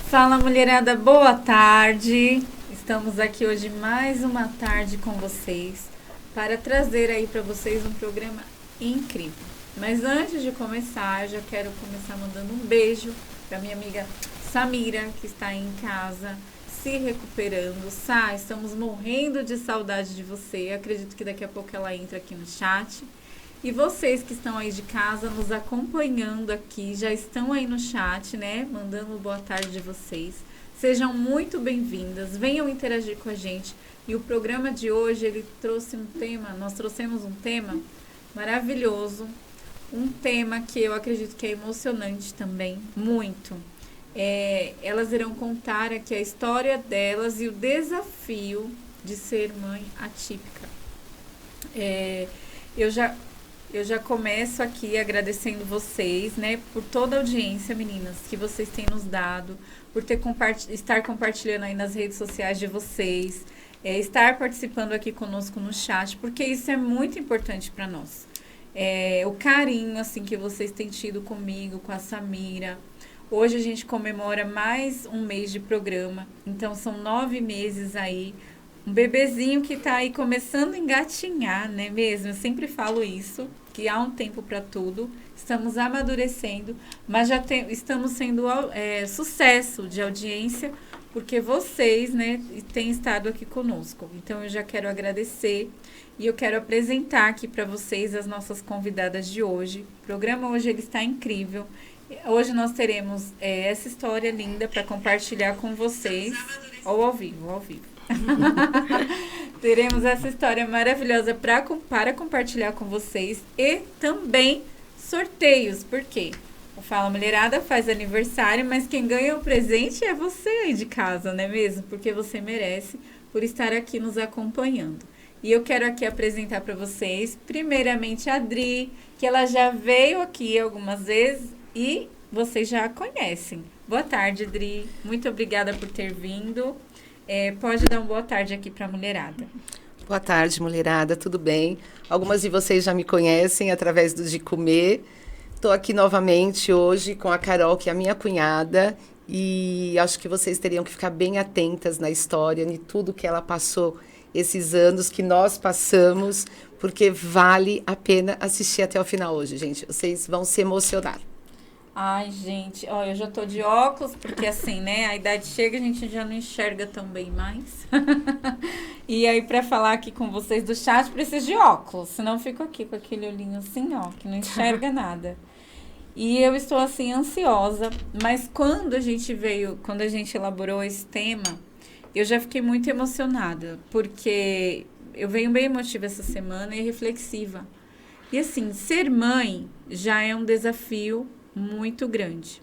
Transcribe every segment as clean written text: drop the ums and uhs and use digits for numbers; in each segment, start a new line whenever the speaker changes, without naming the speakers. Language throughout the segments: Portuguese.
Fala, mulherada, boa tarde. Estamos aqui hoje mais uma tarde com vocês para trazer aí para vocês um programa incrível. Mas antes de começar, eu já quero começar mandando um beijo para minha amiga Samira, que está aí em casa se recuperando. Sá, estamos morrendo de saudade de você. Acredito que daqui a pouco ela entra aqui no chat. E vocês que estão aí de casa nos acompanhando aqui, já estão aí no chat, né? Mandando boa tarde de vocês. Sejam muito bem-vindas, venham interagir com a gente. E o programa de hoje, ele trouxe um tema, nós trouxemos um tema maravilhoso, um tema que eu acredito que é emocionante também, muito. Elas irão contar aqui a história delas e o desafio de ser mãe atípica. Eu já começo aqui agradecendo vocês, né, por toda a audiência, meninas, que vocês têm nos dado, por estar compartilhando aí nas redes sociais de vocês, estar participando aqui conosco no chat, porque isso é muito importante para nós. O carinho, assim, que vocês têm tido comigo, com a Samira. Hoje a gente comemora mais um mês de programa, então são 9 meses aí. Um bebezinho que tá aí começando a engatinhar, né mesmo? Eu sempre falo isso, que há um tempo para tudo. Estamos amadurecendo, mas já estamos sendo sucesso de audiência, porque vocês, né, têm estado aqui conosco. Então, eu já quero agradecer e eu quero apresentar aqui para vocês as nossas convidadas de hoje. O programa hoje ele está incrível. Hoje nós teremos essa história linda para compartilhar com vocês, ou ao vivo. Teremos essa história maravilhosa para compartilhar com vocês e também sorteios, porque o Fala Mulherada faz aniversário, mas quem ganha o presente é você aí de casa, não é mesmo? Porque você merece por estar aqui nos acompanhando. E eu quero aqui apresentar para vocês, primeiramente a Adri, que ela já veio aqui algumas vezes e vocês já a conhecem. Boa tarde, Adri. Muito obrigada por ter vindo. Pode dar uma boa tarde aqui para a mulherada.
Boa tarde, mulherada, tudo bem? Algumas de vocês já me conhecem através do De Comer. Estou aqui novamente hoje com a Carol, que é a minha cunhada, e acho que vocês teriam que ficar bem atentas na história, em tudo que ela passou esses anos que nós passamos, porque vale a pena assistir até o final hoje, gente. Vocês vão se emocionar.
Ai, gente, ó, eu já tô de óculos, porque assim, né, a idade chega, a gente já não enxerga tão bem mais. E aí, pra falar aqui com vocês do chat, preciso de óculos, senão eu fico aqui com aquele olhinho assim, ó, que não enxerga nada. E eu estou, assim, ansiosa, mas quando a gente elaborou esse tema, eu já fiquei muito emocionada, porque eu venho bem emotiva essa semana e reflexiva. E assim, ser mãe já é um desafio muito grande,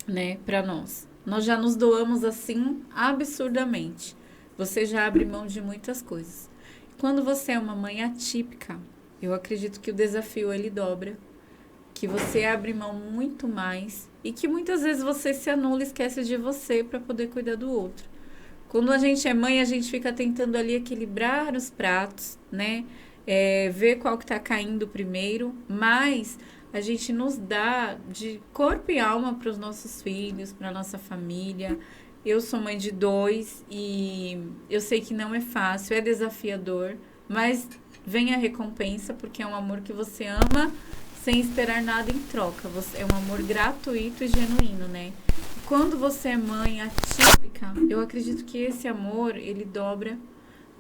né, para nós. Nós já nos doamos assim absurdamente. Você já abre mão de muitas coisas. Quando você é uma mãe atípica, eu acredito que o desafio ele dobra, que você abre mão muito mais e que muitas vezes você se anula e esquece de você para poder cuidar do outro. Quando a gente é mãe, a gente fica tentando ali equilibrar os pratos, né? Ver qual que tá caindo primeiro, mas a gente nos dá de corpo e alma para os nossos filhos, para nossa família. Eu sou mãe de 2 e eu sei que não é fácil, é desafiador, mas vem a recompensa porque é um amor que você ama sem esperar nada em troca. É um amor gratuito e genuíno, né? Quando você é mãe atípica, eu acredito que esse amor, ele dobra.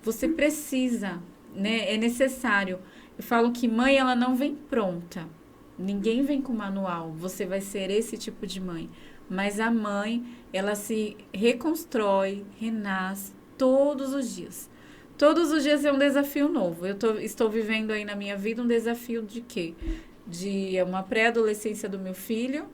Você precisa, né? É necessário. Eu falo que mãe, ela não vem pronta. Ninguém vem com manual, você vai ser esse tipo de mãe. Mas a mãe, ela se reconstrói, renasce todos os dias. Todos os dias é um desafio novo. Estou vivendo aí na minha vida um desafio de quê? De uma pré-adolescência do meu filho.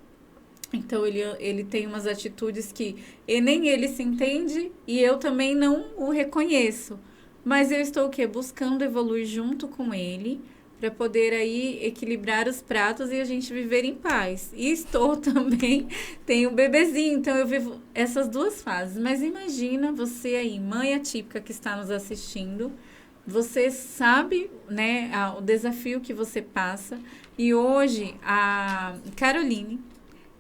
Então, ele tem umas atitudes que nem ele se entende e eu também não o reconheço. Mas eu estou o quê? Buscando evoluir junto com ele, para poder aí equilibrar os pratos e a gente viver em paz. E estou também, tenho um bebezinho, então eu vivo essas duas fases. Mas imagina você aí, mãe atípica que está nos assistindo, você sabe, né, o desafio que você passa. E hoje a Caroline,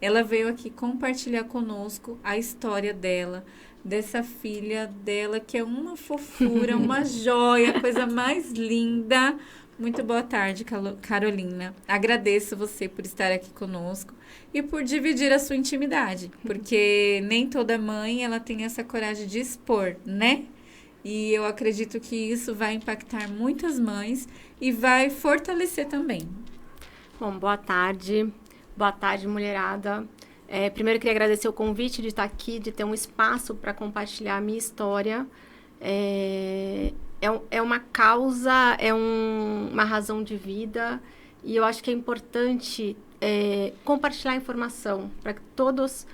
ela veio aqui compartilhar conosco a história dela, dessa filha dela, que é uma fofura, uma joia, coisa mais linda. Muito boa tarde, Carolina. Agradeço você por estar aqui conosco e por dividir a sua intimidade, porque nem toda mãe ela tem essa coragem de expor, né? E eu acredito que isso vai impactar muitas mães e vai fortalecer também.
Bom, boa tarde. Boa tarde, mulherada. Primeiro, eu queria agradecer o convite de estar aqui, de ter um espaço para compartilhar a minha história. É uma causa, uma razão de vida, e eu acho que é importante compartilhar informação para que todos,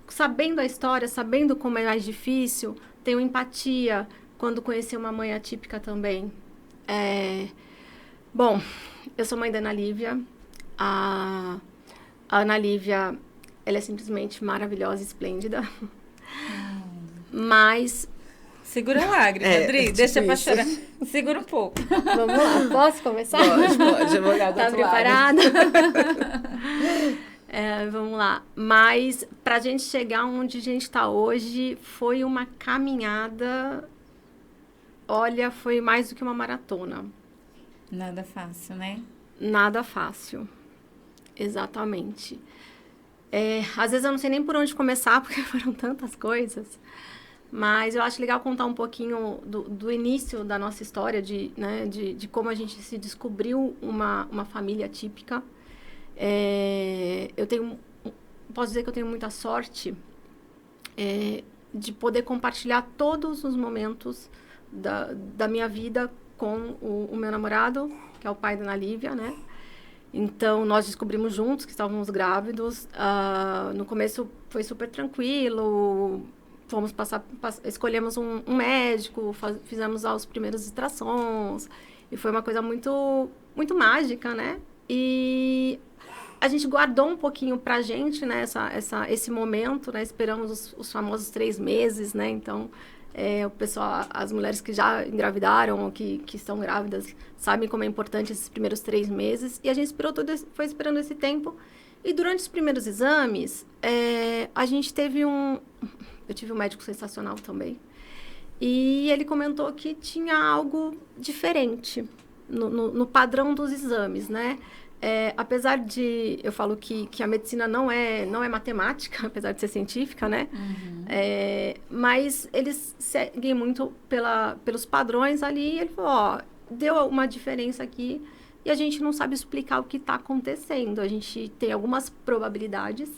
sabendo a história, sabendo como é mais difícil, tenham empatia quando conhecer uma mãe atípica também. Bom, eu sou mãe da Ana Lívia. A Ana Lívia, ela é simplesmente maravilhosa e esplêndida. Mas...
Segura a lágrima, Adri. Deixa pra chorar. Segura um pouco.
Vamos lá. Posso começar?
Pode. Advogado
tá preparada? Vamos lá. Mas, pra gente chegar onde a gente está hoje, foi uma caminhada... Olha, foi mais do que uma maratona.
Nada fácil, né?
Nada fácil. Exatamente. Às vezes eu não sei nem por onde começar, porque foram tantas coisas. Mas eu acho legal contar um pouquinho do início da nossa história, de como a gente se descobriu uma família típica. Posso dizer que eu tenho muita sorte de poder compartilhar todos os momentos da minha vida com o meu namorado, que é o pai da Ana Lívia, né? Então, nós descobrimos juntos que estávamos grávidos. No começo foi super tranquilo. Escolhemos um médico, fizemos os primeiros ultrassons. E foi uma coisa muito, muito mágica, né? E a gente guardou um pouquinho pra gente, né? Esse momento, né? Esperamos os famosos 3 meses, né? Então... o pessoal, as mulheres que já engravidaram ou que estão grávidas sabem como é importante esses primeiros 3 meses. E a gente foi esperando esse tempo. E durante os primeiros exames, a gente teve eu tive um médico sensacional também. E ele comentou que tinha algo diferente no padrão dos exames, né? Apesar de... Eu falo que a medicina não é matemática, apesar de ser científica, né? Uhum. Mas eles seguem muito pelos padrões ali. E ele falou, deu uma diferença aqui e a gente não sabe explicar o que está acontecendo. A gente tem algumas probabilidades.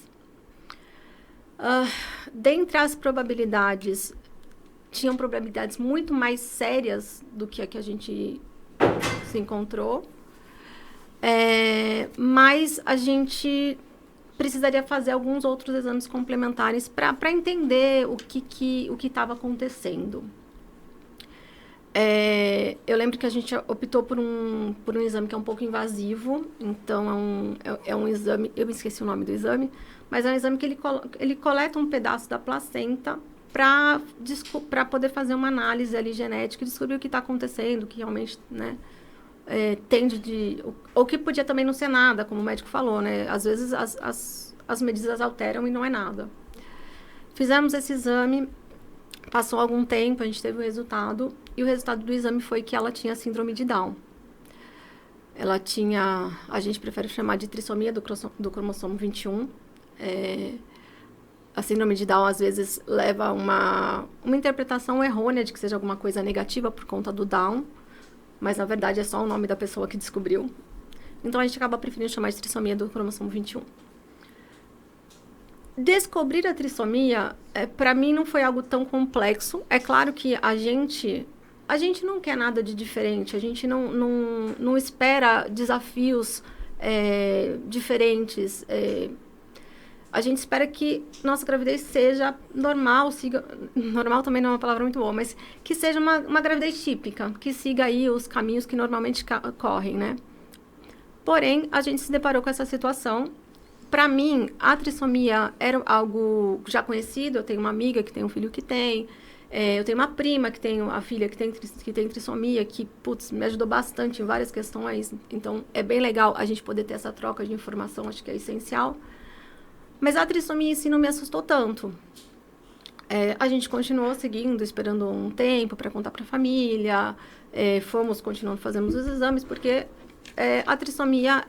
Dentre as probabilidades, tinham probabilidades muito mais sérias do que a que a gente se encontrou. Mas a gente precisaria fazer alguns outros exames complementares para entender o que estava acontecendo. Eu lembro que a gente optou por um exame que é um pouco invasivo. Então, é um exame... Eu me esqueci o nome do exame. Mas é um exame que ele coleta um pedaço da placenta para poder fazer uma análise ali genética e descobrir o que está acontecendo, o que realmente, né... ou que podia também não ser nada, como o médico falou, né? Às vezes as medidas alteram e não é nada. Fizemos esse exame, passou algum tempo, a gente teve o resultado, e o resultado do exame foi que ela tinha síndrome de Down. Ela tinha, a gente prefere chamar de trissomia do cromossomo 21. A síndrome de Down, às vezes, leva uma interpretação errônea de que seja alguma coisa negativa por conta do Down, mas, na verdade, é só o nome da pessoa que descobriu. Então, a gente acaba preferindo chamar de trissomia do cromossomo 21. Descobrir a trissomia, para mim, não foi algo tão complexo. É claro que a gente não quer nada de diferente. A gente não espera desafios diferentes. A gente espera que nossa gravidez seja normal, normal também não é uma palavra muito boa, mas que seja uma gravidez típica, que siga aí os caminhos que normalmente correm, né? Porém, a gente se deparou com essa situação. Para mim, a trissomia era algo já conhecido. Eu tenho uma amiga que tem um filho que tem. Eu tenho uma prima que tem a filha que tem trissomia, que, putz, me ajudou bastante em várias questões. Então, é bem legal a gente poder ter essa troca de informação, acho que é essencial. Mas a trissomia em si não me assustou tanto. A gente continuou seguindo, esperando um tempo para contar para a família. Continuando fazendo os exames, porque a trissomia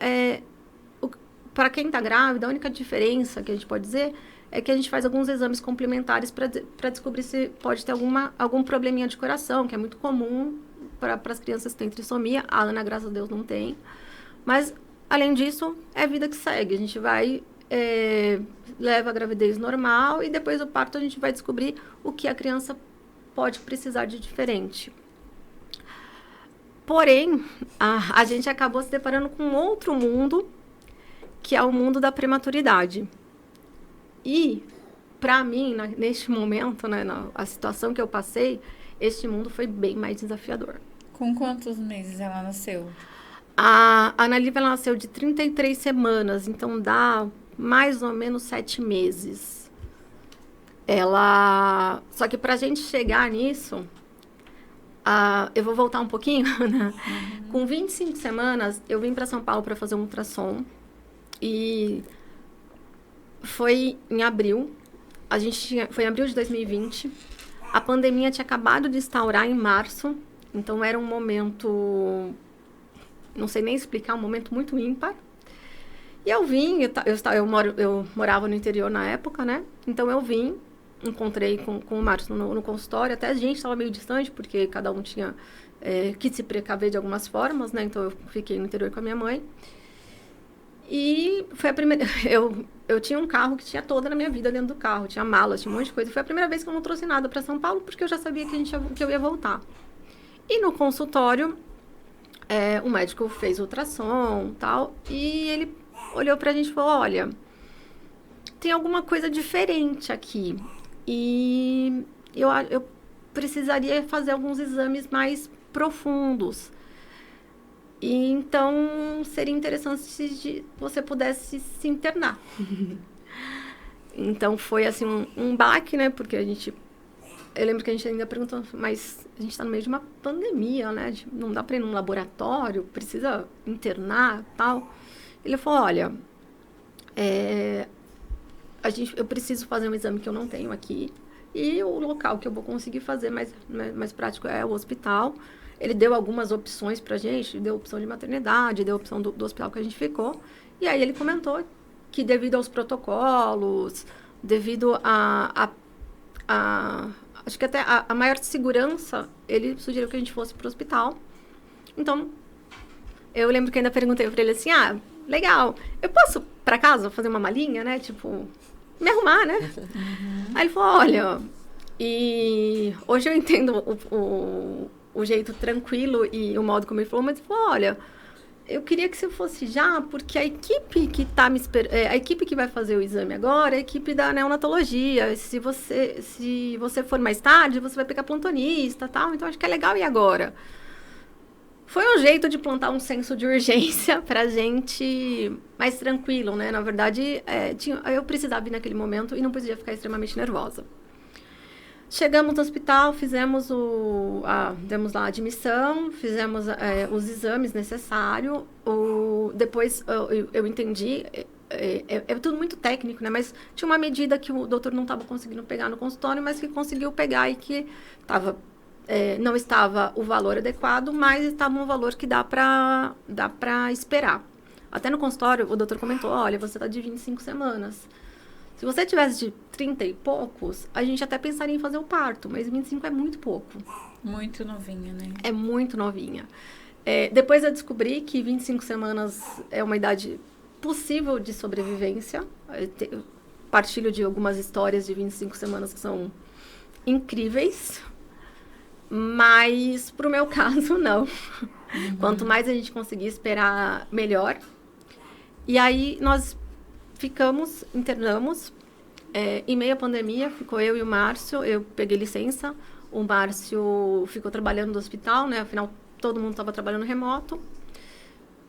para quem está grávida, a única diferença que a gente pode dizer é que a gente faz alguns exames complementares para descobrir se pode ter algum probleminha de coração, que é muito comum para as crianças que têm trissomia. A Ana, graças a Deus, não tem. Mas, além disso, é vida que segue. A gente vai, leva a gravidez normal e depois do parto a gente vai descobrir o que a criança pode precisar de diferente. Porém, a gente acabou se deparando com outro mundo, que é o mundo da prematuridade. E, para mim, neste momento, né, a situação que eu passei, este mundo foi bem mais desafiador.
Com quantos meses ela nasceu?
A Ana Lívia nasceu de 33 semanas, então dá mais ou menos 7 meses. Só que para a gente chegar nisso, eu vou voltar um pouquinho, né? Com 25 semanas, eu vim para São Paulo para fazer um ultrassom. E foi em abril. Foi em abril de 2020. A pandemia tinha acabado de instaurar em março. Então, era um momento... Não sei nem explicar, um momento muito ímpar. E eu vim... Eu morava no interior na época, né? Então, eu vim. Encontrei com o Márcio no consultório. Até a gente estava meio distante, porque cada um tinha que se precaver de algumas formas, né? Então, eu fiquei no interior com a minha mãe. E foi a primeira... Eu tinha um carro que tinha toda na minha vida dentro do carro. Tinha malas, tinha um monte de coisa. Foi a primeira vez que eu não trouxe nada para São Paulo, porque eu já sabia que eu ia voltar. E no consultório, o médico fez ultrassom e tal. E ele olhou pra gente e falou, olha, tem alguma coisa diferente aqui. E eu precisaria fazer alguns exames mais profundos. E então, seria interessante se você pudesse se internar. Então, foi assim, um baque, né? Porque eu lembro que a gente ainda perguntou, mas a gente está no meio de uma pandemia, né? Não dá para ir num laboratório, precisa internar e tal. Ele falou, olha, eu preciso fazer um exame que eu não tenho aqui. E o local que eu vou conseguir fazer mais prático é o hospital. Ele deu algumas opções pra gente, deu opção de maternidade, deu opção do hospital que a gente ficou. E aí ele comentou que devido aos protocolos, devido acho que até a maior segurança, ele sugeriu que a gente fosse pro hospital. Então, eu lembro que ainda perguntei pra ele assim, legal, eu posso pra casa fazer uma malinha, né? Tipo, me arrumar, né? Aí ele falou, olha, e hoje eu entendo o jeito tranquilo e o modo como ele falou, mas ele falou, olha, eu queria que você fosse já, porque a equipe que tá me esperando, a equipe que vai fazer o exame agora é a equipe da neonatologia. Se você for mais tarde, você vai pegar plantonista e tal, então acho que é legal ir agora. Foi um jeito de plantar um senso de urgência pra gente mais tranquilo, né? Na verdade, eu precisava ir naquele momento e não podia ficar extremamente nervosa. Chegamos no hospital, demos lá a admissão, fizemos os exames necessários. Depois eu entendi, é tudo muito técnico, né? Mas tinha uma medida que o doutor não estava conseguindo pegar no consultório, mas que conseguiu pegar e que não estava o valor adequado, mas estava um valor que dá para esperar. Até no consultório, o doutor comentou, olha, você está de 25 semanas. Se você tivesse de 30 e poucos, a gente até pensaria em fazer o parto, mas 25 é muito pouco.
Muito novinha, né?
É muito novinha. Depois eu descobri que 25 semanas é uma idade possível de sobrevivência. Eu partilho de algumas histórias de 25 semanas que são incríveis, mas pro meu caso, não. Uhum. Quanto mais a gente conseguir esperar, melhor. E aí nós internamos, em meio à pandemia, ficou eu e o Márcio, eu peguei licença, o Márcio ficou trabalhando no hospital, né, afinal todo mundo estava trabalhando remoto,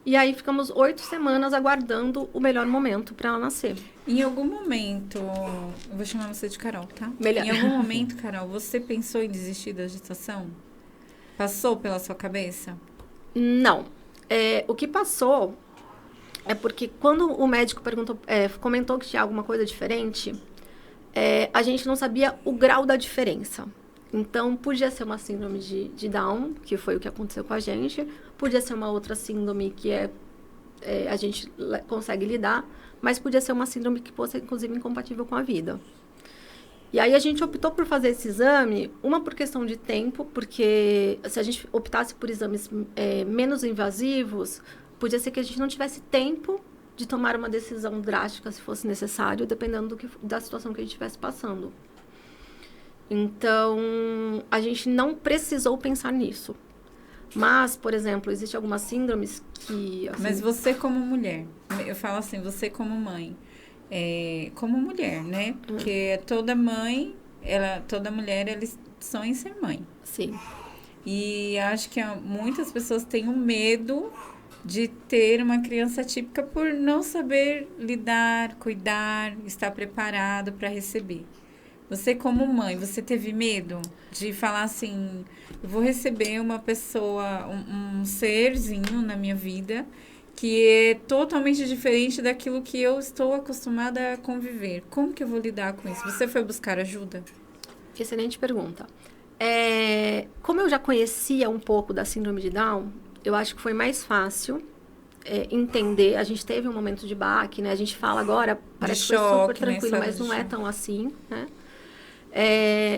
E aí ficamos 8 semanas aguardando o melhor momento para ela nascer.
Em algum momento, eu vou chamar você de Carol, tá?
Melhor.
Em algum momento, Carol, você pensou em desistir da gestação? Passou pela sua cabeça?
Não. O que passou é porque quando o médico comentou que tinha alguma coisa diferente, a gente não sabia o grau da diferença. Então, podia ser uma síndrome de Down, que foi o que aconteceu com a gente. Podia ser uma outra síndrome que a gente consegue lidar. Mas podia ser uma síndrome que fosse, inclusive, incompatível com a vida. E aí, a gente optou por fazer esse exame, uma por questão de tempo, porque se a gente optasse por exames menos invasivos, podia ser que a gente não tivesse tempo de tomar uma decisão drástica, se fosse necessário, dependendo da situação que a gente estivesse passando. Então, a gente não precisou pensar nisso. Mas, por exemplo, existem algumas síndromes que... Assim,
mas você como mulher, eu falo assim, você como mãe, como mulher, né? Porque toda mãe, toda mulher, eles sonham em ser mãe.
Sim.
E acho que muitas pessoas têm um medo de ter uma criança típica por não saber lidar, cuidar, estar preparado para receber. Você como mãe, você teve medo de falar assim, eu vou receber uma pessoa, um serzinho na minha vida que é totalmente diferente daquilo que eu estou acostumada a conviver. Como que eu vou lidar com isso? Você foi buscar ajuda?
Excelente pergunta. Como eu já conhecia um pouco da síndrome de Down, eu acho que foi mais fácil entender. A gente teve um momento de baque, né? A gente fala agora, parece que foi super tranquilo, né? Mas não é tão assim, né?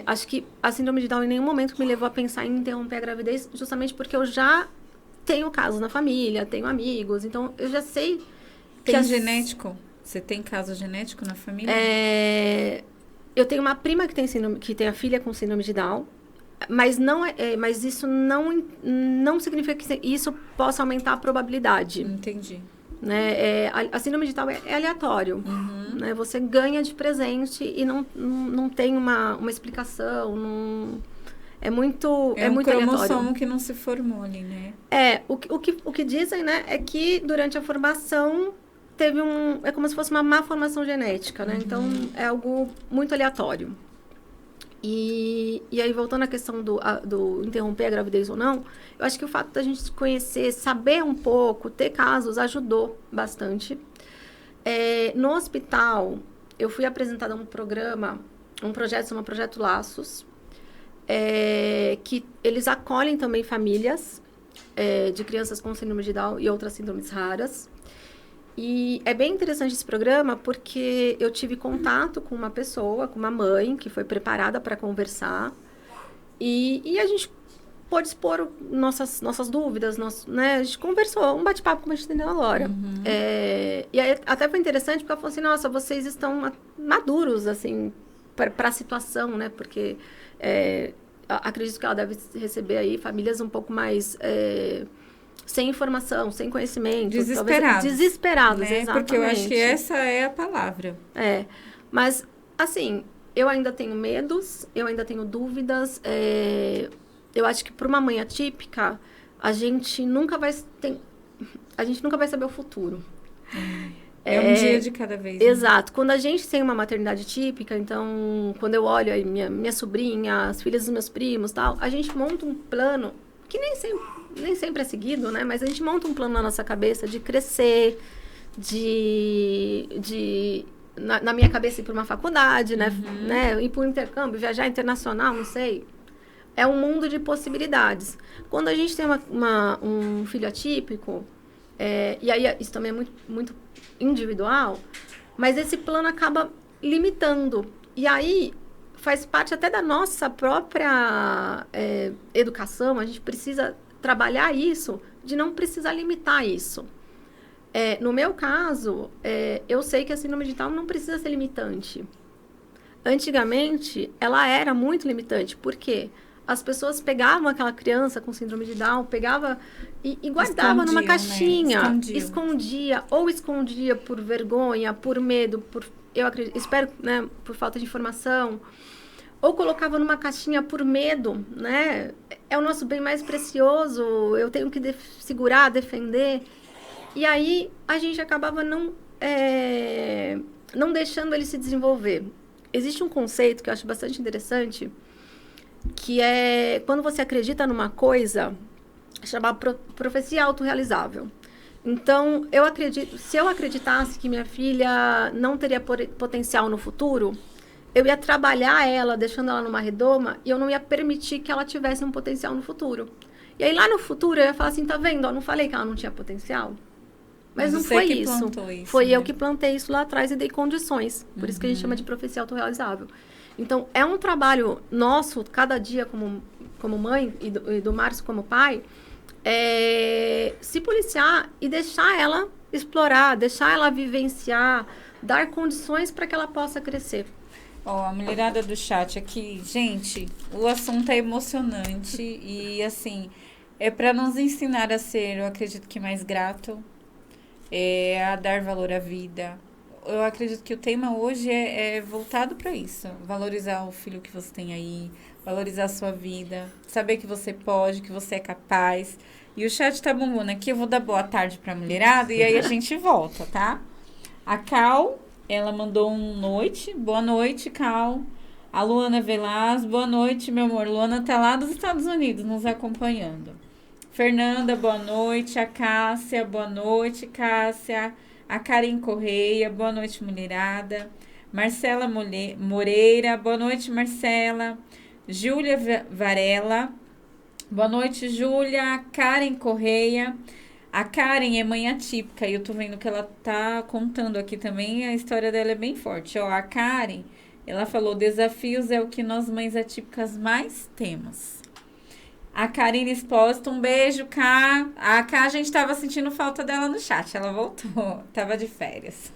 Acho que a síndrome de Down em nenhum momento me levou a pensar em interromper a gravidez, justamente porque eu já tenho casos na família, tenho amigos, então eu já sei...
Tem genético? Você tem caso genético na família?
Eu tenho uma prima que tem a filha com síndrome de Down, mas mas isso não significa que isso possa aumentar a probabilidade.
Entendi.
Né? A síndrome de Down é aleatório.
Uhum.
Né? Você ganha de presente e não tem uma explicação. É muito
cromossomo
aleatório.
que não se formou ali, né?
O que dizem, né, é que durante a formação teve é como se fosse uma má formação genética, né? Uhum. Então, é algo muito aleatório. E aí, voltando à questão do interromper a gravidez ou não, eu acho que o fato da gente se conhecer, saber um pouco, ter casos, ajudou bastante. No hospital, eu fui apresentada a um projeto, chama Projeto Laços, que eles acolhem também famílias de crianças com síndrome de Down e outras síndromes raras. E é bem interessante esse programa porque eu tive contato com uma pessoa, com uma mãe, que foi preparada para conversar. E a gente pôde expor nossas dúvidas, né? A gente conversou, um bate-papo como a gente entendeu agora.
Uhum.
E aí, até foi interessante porque ela falou assim, nossa, vocês estão maduros, assim, para a situação, né? Porque acredito que ela deve receber aí famílias um pouco mais... sem informação, sem conhecimento.
Desesperados.
Desesperados,
né?
exatamente.
Porque eu acho que essa é a palavra.
Mas, assim, eu ainda tenho medos, eu ainda tenho dúvidas. Eu acho que para uma mãe atípica, a gente nunca vai saber o futuro.
Um dia de cada vez.
Exato. Né? Quando a gente tem uma maternidade típica, então, quando eu olho aí minha sobrinha, as filhas dos meus primos, tal, a gente monta um plano que nem sempre é seguido, né? Mas a gente monta um plano na nossa cabeça de crescer, na minha cabeça ir para uma faculdade, né?
Uhum.
né? Ir para um intercâmbio, viajar internacional, não sei. É um mundo de possibilidades. Quando a gente tem um filho atípico, e aí isso também é muito, muito individual, mas esse plano acaba limitando. E aí faz parte até da nossa própria educação, a gente precisa trabalhar isso, de não precisar limitar isso. No meu caso, eu sei que a síndrome de Down não precisa ser limitante. Antigamente, ela era muito limitante, porque as pessoas pegavam aquela criança com síndrome de Down, pegava e guardava numa caixinha,
né?
escondia por vergonha, por medo, espero, né, por falta de informação, ou colocava numa caixinha por medo, né? É o nosso bem mais precioso, eu tenho que segurar, defender. E aí, a gente acabava não deixando ele se desenvolver. Existe um conceito que eu acho bastante interessante, que é quando você acredita numa coisa, chamada profecia autorrealizável. Então, se eu acreditasse que minha filha não teria potencial no futuro, eu ia trabalhar ela, deixando ela numa redoma, e eu não ia permitir que ela tivesse um potencial no futuro. E aí, lá no futuro, eu ia falar assim, tá vendo? Eu não falei que ela não tinha potencial? Mas não foi isso. Foi eu que plantei isso lá atrás e dei condições. Por isso que a gente chama de profecia autorrealizável. Então, é um trabalho nosso, cada dia como mãe, e do Márcio como pai, se policiar e deixar ela explorar, deixar ela vivenciar, dar condições para que ela possa crescer.
Ó, a mulherada do chat aqui, gente, o assunto é emocionante e, assim, é para nos ensinar a ser, eu acredito que mais grato, a dar valor à vida. Eu acredito que o tema hoje é voltado para isso. Valorizar o filho que você tem aí, valorizar a sua vida, saber que você pode, que você é capaz. E o chat tá bombando aqui, eu vou dar boa tarde pra mulherada e aí a gente volta, tá? A Cal, ela mandou noite. Boa noite, Cal. A Luana Velaz, boa noite, meu amor. Luana tá lá dos Estados Unidos nos acompanhando. Fernanda, boa noite. A Cássia, boa noite, Cássia. A Karen Correia, boa noite, mulherada. Marcela Moreira, boa noite, Marcela. Júlia Varela, boa noite, Júlia. Karen Correia. A Karen é mãe atípica e eu tô vendo que ela tá contando aqui também, a história dela é bem forte. Ó, a Karen, ela falou, desafios é o que nós mães atípicas mais temos. A Karine Espósito, um beijo, Ká. A Ká, a gente tava sentindo falta dela no chat, ela voltou, tava de férias.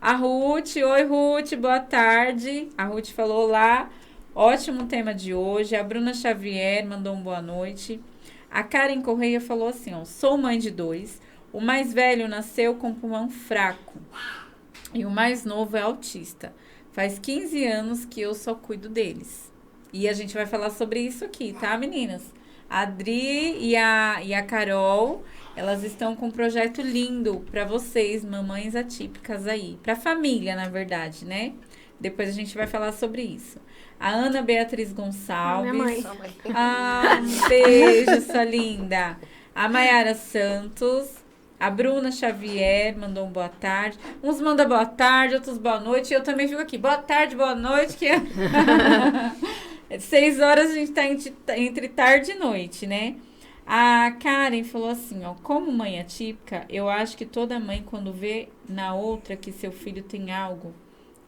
A Ruth, oi Ruth, boa tarde. A Ruth falou lá, ótimo tema de hoje. A Bruna Xavier mandou um boa noite. A Karen Correia falou assim, ó, sou mãe de 2, o mais velho nasceu com pulmão fraco e o mais novo é autista. Faz 15 anos que eu só cuido deles. E a gente vai falar sobre isso aqui, tá, meninas? A Adri e a Carol, elas estão com um projeto lindo para vocês, mamães atípicas aí. Pra família, na verdade, né? Depois a gente vai falar sobre isso. A Ana Beatriz Gonçalves.
Minha mãe.
Ah, um beijo, sua linda. A Maiara Santos. A Bruna Xavier mandou um boa tarde. Uns mandam boa tarde, outros boa noite. E eu também fico aqui. Boa tarde, boa noite. Que 6 horas a gente tá entre tarde e noite, né? A Karen falou assim, ó. Como mãe atípica, eu acho que toda mãe, quando vê na outra que seu filho tem algo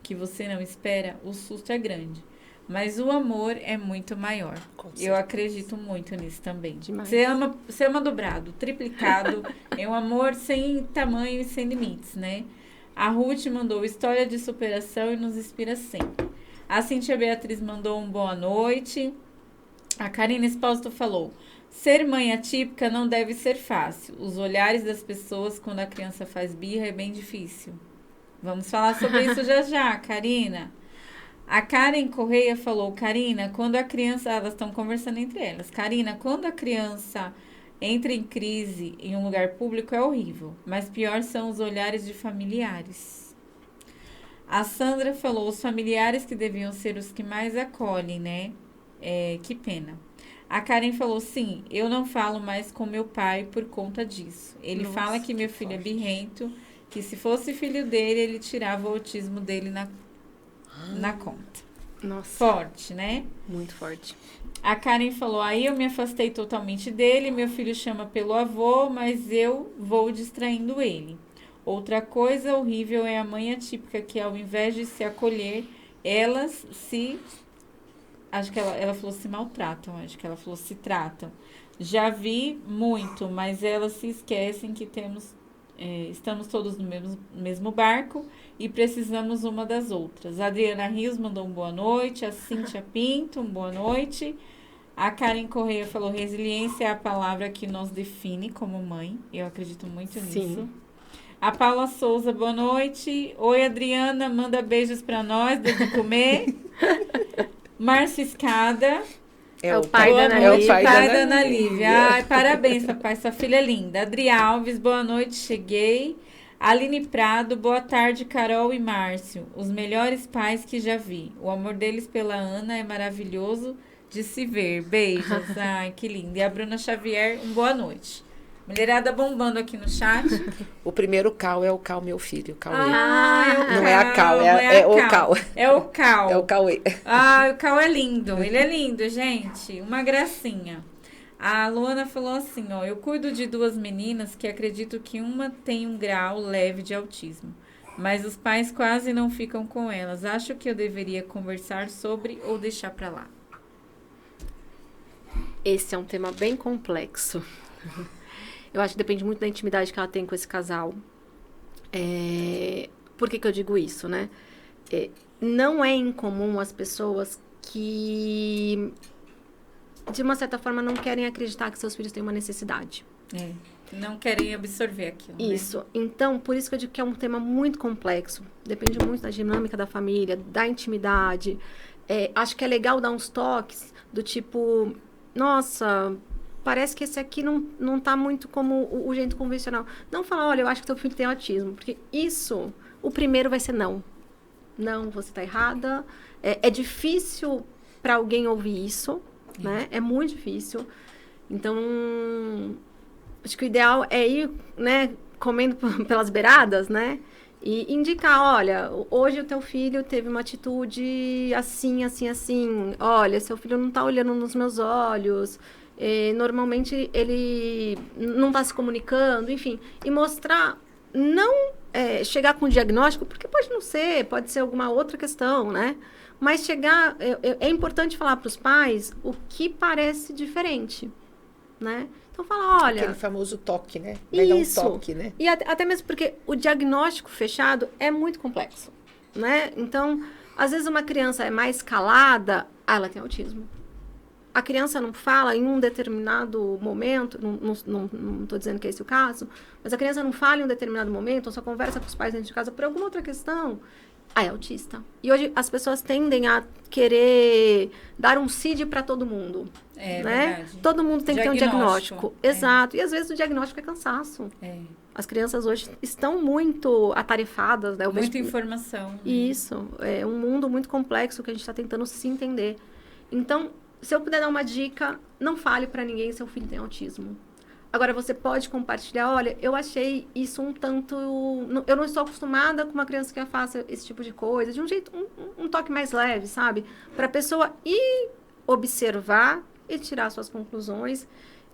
que você não espera, o susto é grande. Mas o amor é muito maior. Eu acredito muito nisso também.
Demais.
Você ama dobrado, triplicado. É um amor sem tamanho e sem limites, né? A Ruth mandou história de superação e nos inspira sempre. A Cíntia Beatriz mandou um boa noite. A Karina Espósito falou, ser mãe atípica não deve ser fácil. Os olhares das pessoas quando a criança faz birra é bem difícil. Vamos falar sobre isso já, Karina. A Karen Correia falou, Karina, quando a criança... Elas estão conversando entre elas. Karina, quando a criança entra em crise em um lugar público é horrível, mas pior são os olhares de familiares. A Sandra falou, os familiares que deviam ser os que mais acolhem, né? Que pena. A Karen falou, sim, eu não falo mais com meu pai por conta disso. Ele fala que meu filho é birrento, que se fosse filho dele, ele tirava o autismo dele na conta.
Nossa.
Forte, né?
Muito forte.
A Karen falou, aí eu me afastei totalmente dele, meu filho chama pelo avô, mas eu vou distraindo ele. Outra coisa horrível é a mãe atípica que ao invés de se acolher, elas se... Acho que ela falou se maltratam, acho que ela falou se tratam. Já vi muito, mas elas se esquecem que estamos todos no mesmo barco e precisamos uma das outras. A Adriana Rios mandou um boa noite. A Cíntia Pinto, um boa noite. A Karen Correia falou, resiliência é a palavra que nos define como mãe. Eu acredito muito nisso. A Paula Souza, boa noite. Oi, Adriana, manda beijos pra nós, dê de comer. Márcio Escada.
É o pai
Boa
da Ana
noite,
Lívia.
pai da Ana Lívia. Ai, parabéns, papai, sua filha é linda. Adri Alves, boa noite, cheguei. Aline Prado, boa tarde, Carol e Márcio. Os melhores pais que já vi. O amor deles pela Ana é maravilhoso de se ver. Beijos. Ai, que lindo. E a Bruna Xavier, boa noite. Mulherada bombando aqui no chat.
O primeiro Cal é o Cal, meu filho, o Cauê.
É o
Não é a Cal,
é
o Cal.
É o Cal.
É o Cauê.
Ah, o Cal é lindo. Ele é lindo, gente. Uma gracinha. A Luana falou assim, ó. Eu cuido de 2 meninas que acredito que uma tem um grau leve de autismo. Mas os pais quase não ficam com elas. Acho que eu deveria conversar sobre ou deixar pra lá.
Esse é um tema bem complexo. Eu acho que depende muito da intimidade que ela tem com esse casal. Por que eu digo isso, né? Não é incomum as pessoas que, de uma certa forma, não querem acreditar que seus filhos têm uma necessidade.
Não querem absorver aquilo, né?
Isso. Então, por isso que eu digo que é um tema muito complexo. Depende muito da dinâmica da família, da intimidade. Acho que é legal dar uns toques do tipo, nossa, parece que esse aqui não tá muito como o jeito convencional. Não falar, olha, eu acho que teu filho tem autismo. Porque isso, o primeiro vai ser não. Não, você tá errada. É difícil para alguém ouvir isso, né? É muito difícil. Então, acho que o ideal é ir, né, comendo pelas beiradas, né? E indicar, olha, hoje o teu filho teve uma atitude assim, assim, assim. Olha, seu filho não tá olhando nos meus olhos. Normalmente ele não está se comunicando, enfim. E mostrar, não chegar com diagnóstico, porque pode não ser, pode ser alguma outra questão, né? Mas chegar, é importante falar para os pais o que parece diferente, né? Então fala, olha...
Aquele famoso toque, né? Vai dar um toque, né?
E até mesmo porque o diagnóstico fechado é muito complexo, né? Então, às vezes uma criança é mais calada, ela tem autismo. A criança não fala em um determinado momento, não estou dizendo que é esse o caso, mas a criança não fala em um determinado momento, ou só conversa com os pais dentro de casa por alguma outra questão, é autista. E hoje as pessoas tendem a querer dar um CID para todo mundo. Né?
Verdade.
Todo mundo tem que ter um diagnóstico. Exato. E às vezes o diagnóstico é cansaço. As crianças hoje estão muito atarefadas. Né?
Muita informação.
Isso. É um mundo muito complexo que a gente está tentando se entender. Então, se eu puder dar uma dica, não fale para ninguém se seu filho tem autismo. Agora, você pode compartilhar, olha, eu achei isso um tanto... Eu não estou acostumada com uma criança que faça esse tipo de coisa, de um jeito, um toque mais leve, sabe? Para a pessoa ir observar e tirar suas conclusões.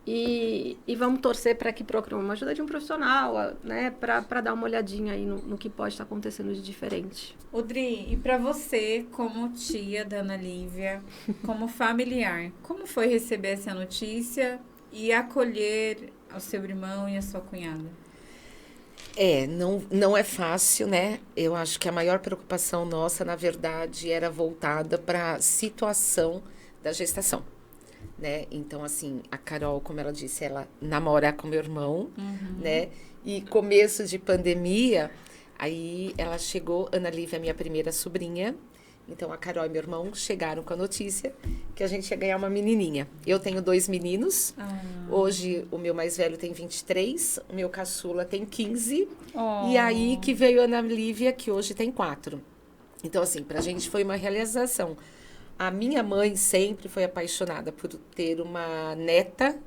E vamos torcer para que procure uma ajuda de um profissional, né? Para dar uma olhadinha aí no que pode estar acontecendo de diferente.
Odri, e para você, como tia da Ana Lívia, como familiar, como foi receber essa notícia e acolher o seu irmão e a sua cunhada?
Não é fácil, né? Eu acho que a maior preocupação nossa, na verdade, era voltada para a situação da gestação. Né? Então, assim, a Carol, como ela disse, ela namora com meu irmão, né? E começo de pandemia, aí ela chegou, Ana Lívia, minha primeira sobrinha. Então, a Carol e meu irmão chegaram com a notícia que a gente ia ganhar uma menininha. Eu tenho 2 meninos. Hoje, o meu mais velho tem 23, o meu caçula tem 15. E aí que veio a Ana Lívia, que hoje tem 4. Então, assim, pra gente foi uma realização. A minha mãe sempre foi apaixonada por ter uma neta,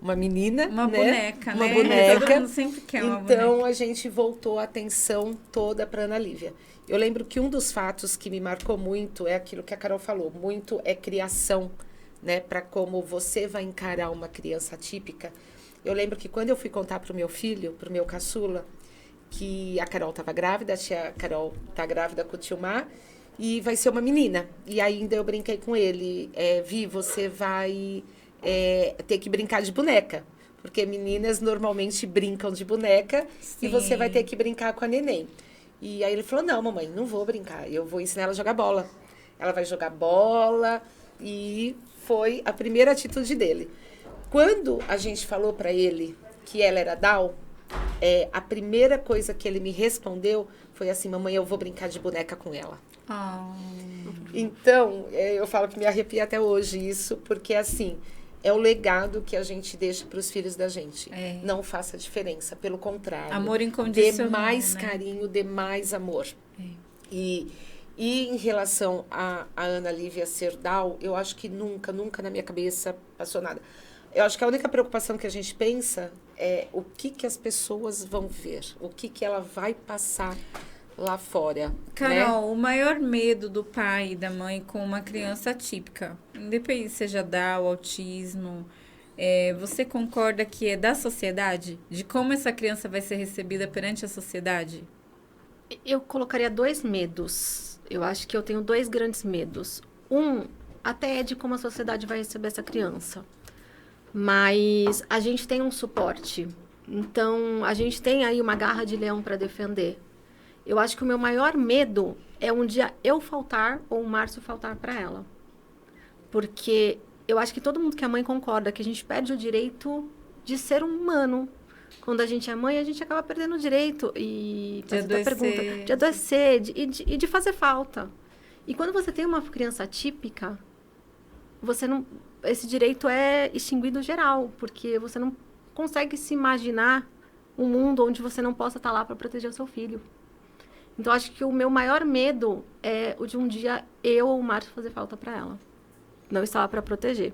uma menina,
uma
né?
Boneca,
uma
né?
boneca.
Todo mundo sempre quer uma boneca.
Então, a gente voltou a atenção toda para Ana Lívia. Eu lembro que um dos fatos que me marcou muito é aquilo que a Carol falou, muito é criação, né? Para como você vai encarar uma criança atípica. Eu lembro que quando eu fui contar para o meu filho, para o meu caçula, que a Carol estava grávida, a tia Carol está grávida com o tio Mar, e vai ser uma menina. E ainda eu brinquei com ele, Vi, você vai ter que brincar de boneca. Porque meninas normalmente brincam de boneca. Sim. E você vai ter que brincar com a neném. E aí ele falou, não, mamãe, não vou brincar. Eu vou ensinar ela a jogar bola. Ela vai jogar bola. E foi a primeira atitude dele. Quando a gente falou para ele que ela era Down, a primeira coisa que ele me respondeu foi assim, mamãe, eu vou brincar de boneca com ela. Então, eu falo que me arrepia até hoje isso, porque assim, é o legado que a gente deixa para os filhos da gente. Não faça diferença, pelo contrário.
Amor incondicional,
dê mais
né?
carinho, dê mais amor. E em relação a Ana Lívia Serdal, eu acho que nunca na minha cabeça passou nada. Eu acho que a única preocupação que a gente pensa é o que as pessoas vão ver, o que ela vai passar lá fora.
Carol, o maior medo do pai e da mãe com uma criança atípica, independente seja Down, autismo, você concorda que é da sociedade? De como essa criança vai ser recebida perante a sociedade?
Eu colocaria 2 medos. Eu acho que eu tenho 2 grandes medos. Um, até é de como a sociedade vai receber essa criança. Mas a gente tem um suporte. Então, a gente tem aí uma garra de leão para defender. Eu acho que o meu maior medo é um dia eu faltar ou o Márcio faltar para ela. Porque eu acho que todo mundo que é mãe concorda que a gente perde o direito de ser um humano. Quando a gente é mãe, a gente acaba perdendo o direito
De adoecer.
de adoecer e de fazer falta. E quando você tem uma criança atípica, você não, esse direito é extinguido geral, porque você não consegue se imaginar um mundo onde você não possa estar lá para proteger o seu filho. Então, acho que o meu maior medo é o de um dia eu ou o Márcio fazer falta para ela. Não estar lá para proteger.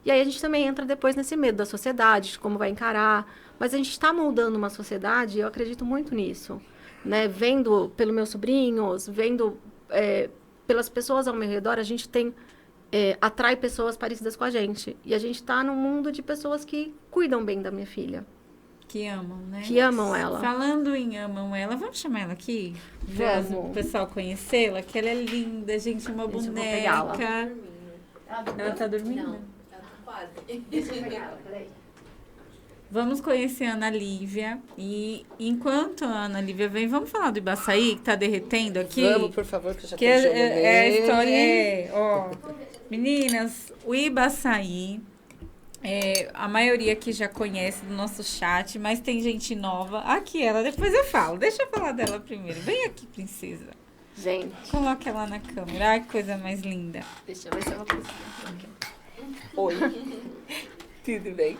E aí a gente também entra depois nesse medo da sociedade, de como vai encarar. Mas a gente está moldando uma sociedade, eu acredito muito nisso. Né? Vendo pelos meus sobrinhos, vendo pelas pessoas ao meu redor, a gente atrai pessoas parecidas com a gente. E a gente está num mundo de pessoas que cuidam bem da minha filha.
Que amam, né?
Que amam ela.
Falando em amam ela, vamos chamar ela aqui?
Vamos.
Para o pessoal conhecê-la, que ela é linda, gente, uma
Deixa eu
boneca.
pegá-la.
Ela tá dormindo?
Não, ela tá quase. Deixa eu pegar ela, peraí.
Vamos conhecer a Ana Lívia. E enquanto a Ana Lívia vem, vamos falar do Ibaçaí, que tá derretendo aqui?
Vamos, por favor, que eu já
Que
tô de olho
é a
nele.
história. Ó, meninas, o Ibaçaí, a maioria aqui já conhece do nosso chat, mas tem gente nova. Aqui ela, depois eu falo. Deixa eu falar dela primeiro. Vem aqui, princesa.
Gente,
Coloca ela na câmera. Ai, que coisa mais linda.
deixa eu ver se eu vou conseguir.
Oi. Tudo bem?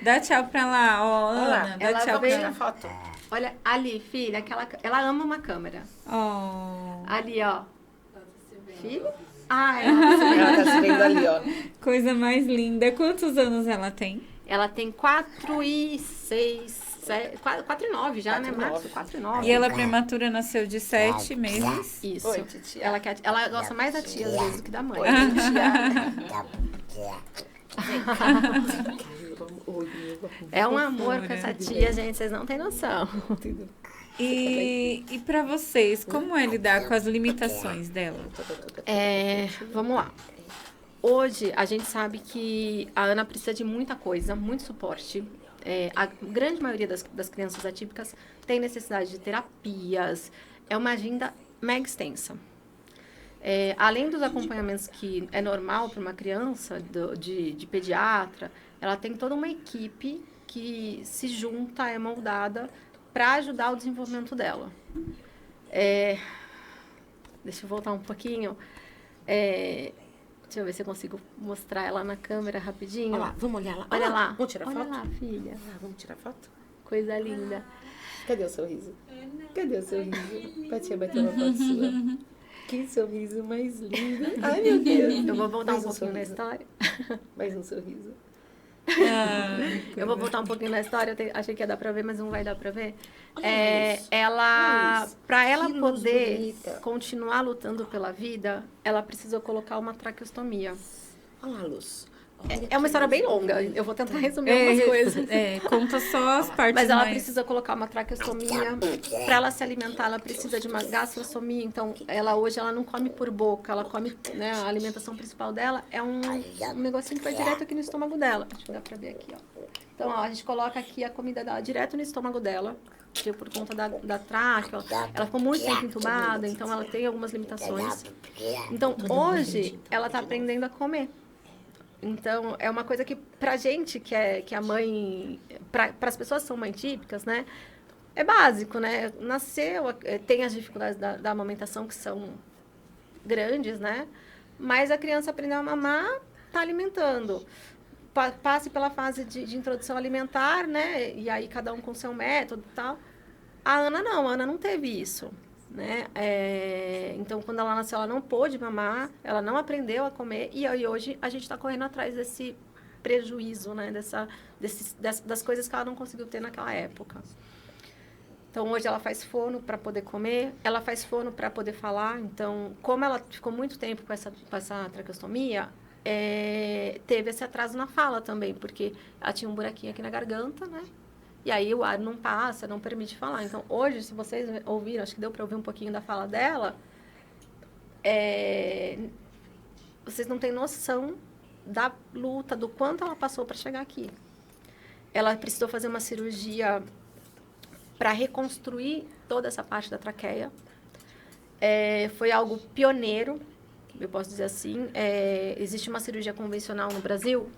Dá tchau pra lá, ó,
Olá,
Ana. Dá
ela
tchau pra
veio-
ela.
foto.
Olha, ali, filha, ela ama uma câmera.
Oh,
Ali, ó.
Ela tá se vendo.
Filho? Ah, ela,
Ela tá se vendo ali, ó.
coisa mais linda. Quantos anos ela tem?
ela tem 4 e 6, 4 e 9 já,
4
né,
e
Márcio?
9.
4 e 9.
E ela prematura nasceu de 7 meses.
Isso.
Oi, titia.
Ela gosta mais da tia, às vezes, do que da mãe.
Oi,
É um amor com
Fofura.
essa tia, gente, vocês não têm noção.
E para vocês, como é lidar com as limitações dela?
Vamos lá. Hoje, a gente sabe que a Ana precisa de muita coisa, muito suporte. A grande maioria das crianças atípicas tem necessidade de terapias. É uma agenda mega extensa. Além dos acompanhamentos que é normal para uma criança, de pediatra, ela tem toda uma equipe que se junta, é moldada para ajudar o desenvolvimento dela. Deixa eu voltar um pouquinho. Deixa eu ver se eu consigo mostrar ela na câmera rapidinho.
Olha lá, vamos olhar lá.
Olha lá.
Vamos tirar
Olha
foto?
lá, filha.
Ah, vamos tirar foto?
Coisa linda.
Cadê o sorriso? Cadê o sorriso? Patinha bateu uma foto sua. Que sorriso mais lindo. Ai, meu Deus.
Eu vou voltar
Mais
um pouquinho na
sorriso.
história.
Mais um sorriso.
Eu vou voltar um pouquinho na história. Achei que ia dar pra ver, mas não vai dar pra ver.
Olha isso.
Para ela
Que luz
poder
bonita.
continuar lutando pela vida, ela precisou colocar uma traqueostomia.
Olha lá, Luz.
É uma história bem longa. Eu vou tentar resumir algumas coisas.
Conta só as partes
Mas ela
mais...
precisa colocar uma traqueostomia. Para ela se alimentar, ela precisa de uma gastrostomia. Então, hoje ela não come por boca, ela come, né, a alimentação principal dela é um negocinho que vai direto aqui no estômago dela. Acho que dá pra ver aqui, ó. Então, ó, a gente coloca aqui a comida dela direto no estômago dela, porque por conta da tráquea. Ela ficou muito tempo entubada, então ela tem algumas limitações. Então, hoje, ela tá aprendendo a comer. Então, é uma coisa que, pra gente, que a mãe... Para as pessoas que são mães típicas, né? É básico, né? Nasceu, tem as dificuldades da amamentação, que são grandes, né? Mas a criança aprendeu a mamar, tá alimentando. Passe pela fase de introdução alimentar, né? E aí, cada um com seu método e tal. A Ana não teve isso, né? Então, quando ela nasceu, ela não pôde mamar, ela não aprendeu a comer, e aí hoje a gente está correndo atrás desse prejuízo, né? Das coisas que ela não conseguiu ter naquela época. Então, hoje ela faz fono para poder comer, ela faz fono para poder falar. Então, como ela ficou muito tempo com essa traqueostomia, teve esse atraso na fala também, porque ela tinha um buraquinho aqui na garganta, né? E aí o ar não passa, não permite falar. Então, hoje, se vocês ouviram, acho que deu para ouvir um pouquinho da fala dela, vocês não têm noção da luta, do quanto ela passou para chegar aqui. Ela precisou fazer uma cirurgia para reconstruir toda essa parte da traqueia. Foi algo pioneiro, eu posso dizer assim. Existe uma cirurgia convencional no Brasil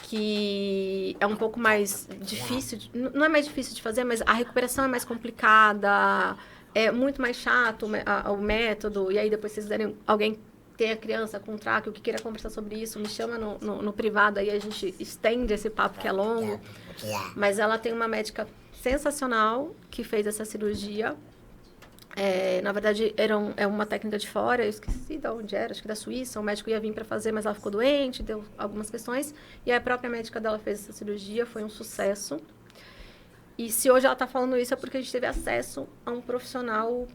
que é um pouco mais difícil, não é mais difícil de fazer, mas a recuperação é mais complicada, é muito mais chato o método, e aí depois vocês quiserem, alguém tem a criança com tráqueo que queira conversar sobre isso, me chama no privado, aí a gente estende esse papo que é longo, mas ela tem uma médica sensacional que fez essa cirurgia. Na verdade, é uma técnica de fora, eu esqueci de onde era, acho que da Suíça. O médico ia vir para fazer, mas ela ficou doente, deu algumas questões. E a própria médica dela fez essa cirurgia, foi um sucesso. E se hoje ela está falando isso, é porque a gente teve acesso a um profissional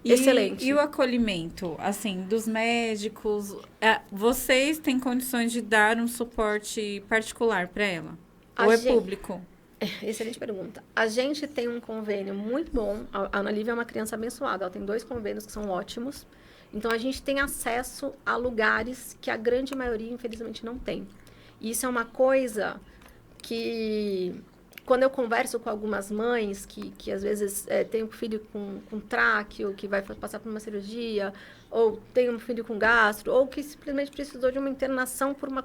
excelente.
E o acolhimento, assim, dos médicos? Vocês têm condições de dar um suporte particular para ela? Ou é público?
Excelente pergunta. A gente tem um convênio muito bom. A Ana Lívia é uma criança abençoada. Ela tem 2 convênios que são ótimos. Então, a gente tem acesso a lugares que a grande maioria, infelizmente, não tem. E isso é uma coisa que, quando eu converso com algumas mães que às vezes, tem um filho com tráqueo, que vai passar por uma cirurgia, ou tem um filho com gastro, ou que simplesmente precisou de uma internação por uma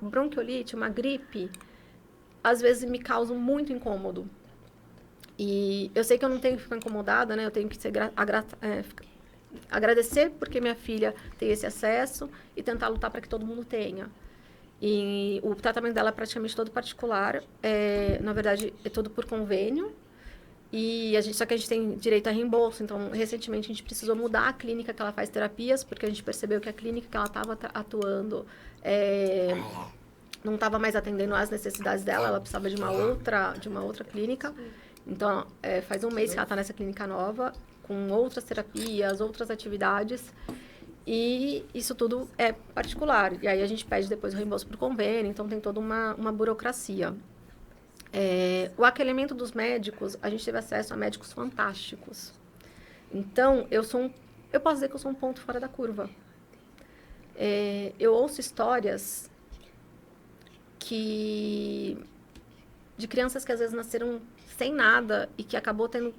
bronquiolite, uma gripe, às vezes me causam muito incômodo. E eu sei que eu não tenho que ficar incomodada, né? Eu tenho que agradecer porque minha filha tem esse acesso e tentar lutar para que todo mundo tenha. E o tratamento dela é praticamente todo particular. Na verdade, é todo por convênio. Só que a gente tem direito a reembolso. Então, recentemente, a gente precisou mudar a clínica que ela faz terapias, porque a gente percebeu que a clínica que ela estava atuando não estava mais atendendo às necessidades dela, ela precisava de uma outra clínica. Então, faz um mês que ela está nessa clínica nova, com outras terapias, outras atividades, e isso tudo é particular. E aí a gente pede depois o reembolso por convênio, então tem toda uma burocracia. O acolhimento dos médicos, a gente teve acesso a médicos fantásticos. Então, eu posso dizer que eu sou um ponto fora da curva. Eu ouço histórias de crianças que às vezes nasceram sem nada e que acabou tendo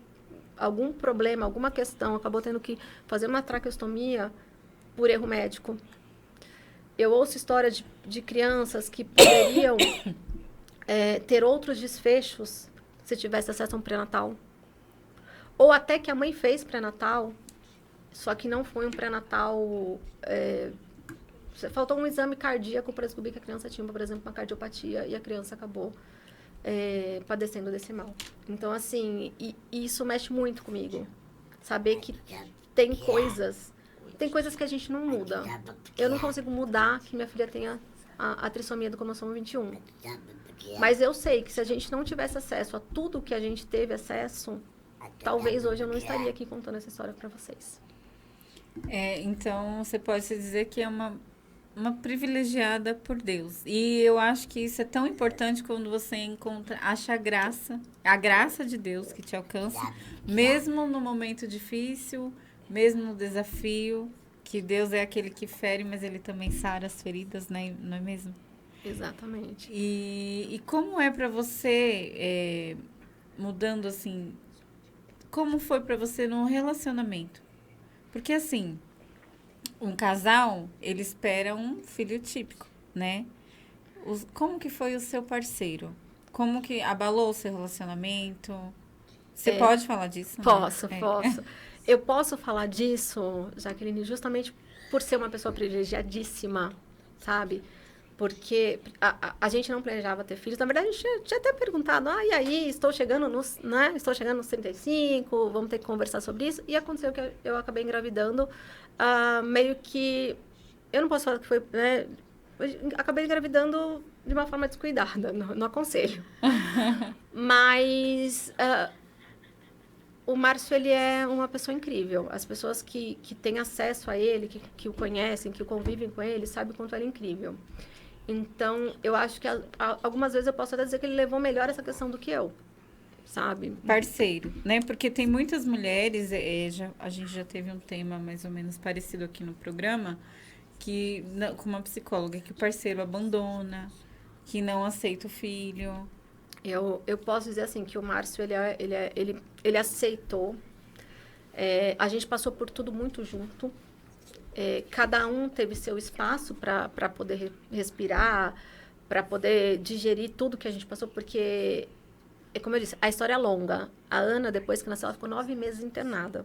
algum problema, alguma questão, acabou tendo que fazer uma traqueostomia por erro médico. Eu ouço histórias de crianças que poderiam ter outros desfechos se tivesse acesso a um pré-natal. Ou até que a mãe fez pré-natal, só que não foi um pré-natal... faltou um exame cardíaco para descobrir que a criança tinha, por exemplo, uma cardiopatia e a criança acabou padecendo desse mal. Então, assim, isso mexe muito comigo. Saber que tem coisas que a gente não muda. Eu não consigo mudar que minha filha tenha a trissomia do cromossomo 21. Mas eu sei que se a gente não tivesse acesso a tudo que a gente teve acesso, talvez hoje eu não estaria aqui contando essa história para vocês.
Então, você pode se dizer que é uma privilegiada por Deus. E eu acho que isso é tão importante quando você acha a graça de Deus que te alcança, mesmo no momento difícil, mesmo no desafio, que Deus é aquele que fere, mas Ele também sara as feridas, né? Não é mesmo?
Exatamente.
E como é para você, mudando assim, como foi para você no relacionamento? Porque assim, um casal, ele espera um filho típico, né? Como que foi o seu parceiro? Como que abalou o seu relacionamento? Você pode falar disso?
Posso,
né?
posso. Eu posso falar disso, Jaqueline, justamente por ser uma pessoa privilegiadíssima, sabe? Porque a gente não planejava ter filhos. Na verdade, a gente tinha até perguntado, e aí, estou chegando nos 35, vamos ter que conversar sobre isso. E aconteceu que eu acabei engravidando, meio que... Eu não posso falar que foi... Né, acabei engravidando de uma forma descuidada, não aconselho. Mas... o Márcio, ele é uma pessoa incrível. As pessoas que têm acesso a ele, que o conhecem, que convivem com ele, sabem o quanto ele é incrível. Então, eu acho que algumas vezes eu posso até dizer que ele levou melhor essa questão do que eu, sabe?
Parceiro, né? Porque tem muitas mulheres, a gente já teve um tema mais ou menos parecido aqui no programa, com uma psicóloga, que o parceiro abandona, que não aceita o filho.
Eu posso dizer assim, que o Márcio, ele aceitou. A gente passou por tudo muito junto. Cada um teve seu espaço para poder respirar, para poder digerir tudo que a gente passou, porque, como eu disse, a história é longa. A Ana, depois que nasceu, ela ficou 9 meses internada.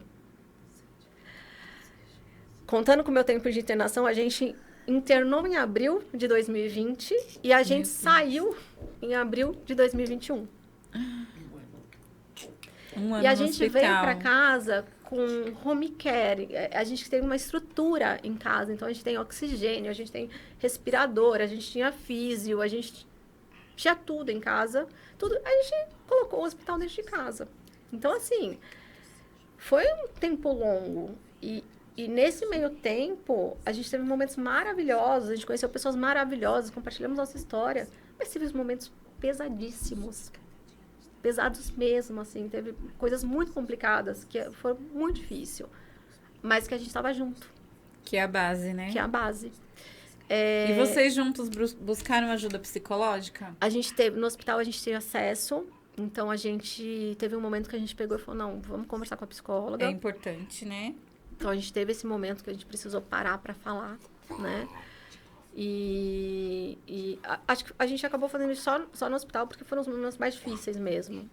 Contando com o meu tempo de internação, a gente internou em abril de 2020 e a gente saiu em abril de 2021. E a gente veio para casa com home care. A gente tem uma estrutura em casa, então a gente tem oxigênio, a gente tem respirador, a gente tinha físio, a gente tinha tudo em casa. Tudo, a gente colocou o hospital dentro de casa. Então, assim, foi um tempo longo. E nesse meio tempo, a gente teve momentos maravilhosos, a gente conheceu pessoas maravilhosas, compartilhamos nossa história, mas teve momentos pesadíssimos. Pesados mesmo, assim. Teve coisas muito complicadas, que foram muito difíceis, mas que a gente estava junto.
Que é a base, né?
Que é a base.
E vocês juntos buscaram ajuda psicológica?
A gente teve, no hospital a gente teve acesso, então a gente teve um momento que a gente pegou e falou, não, vamos conversar com a psicóloga.
É importante, né?
Então a gente teve esse momento que a gente precisou parar para falar, né? E acho que a gente acabou fazendo isso só no hospital, porque foram os momentos mais difíceis mesmo.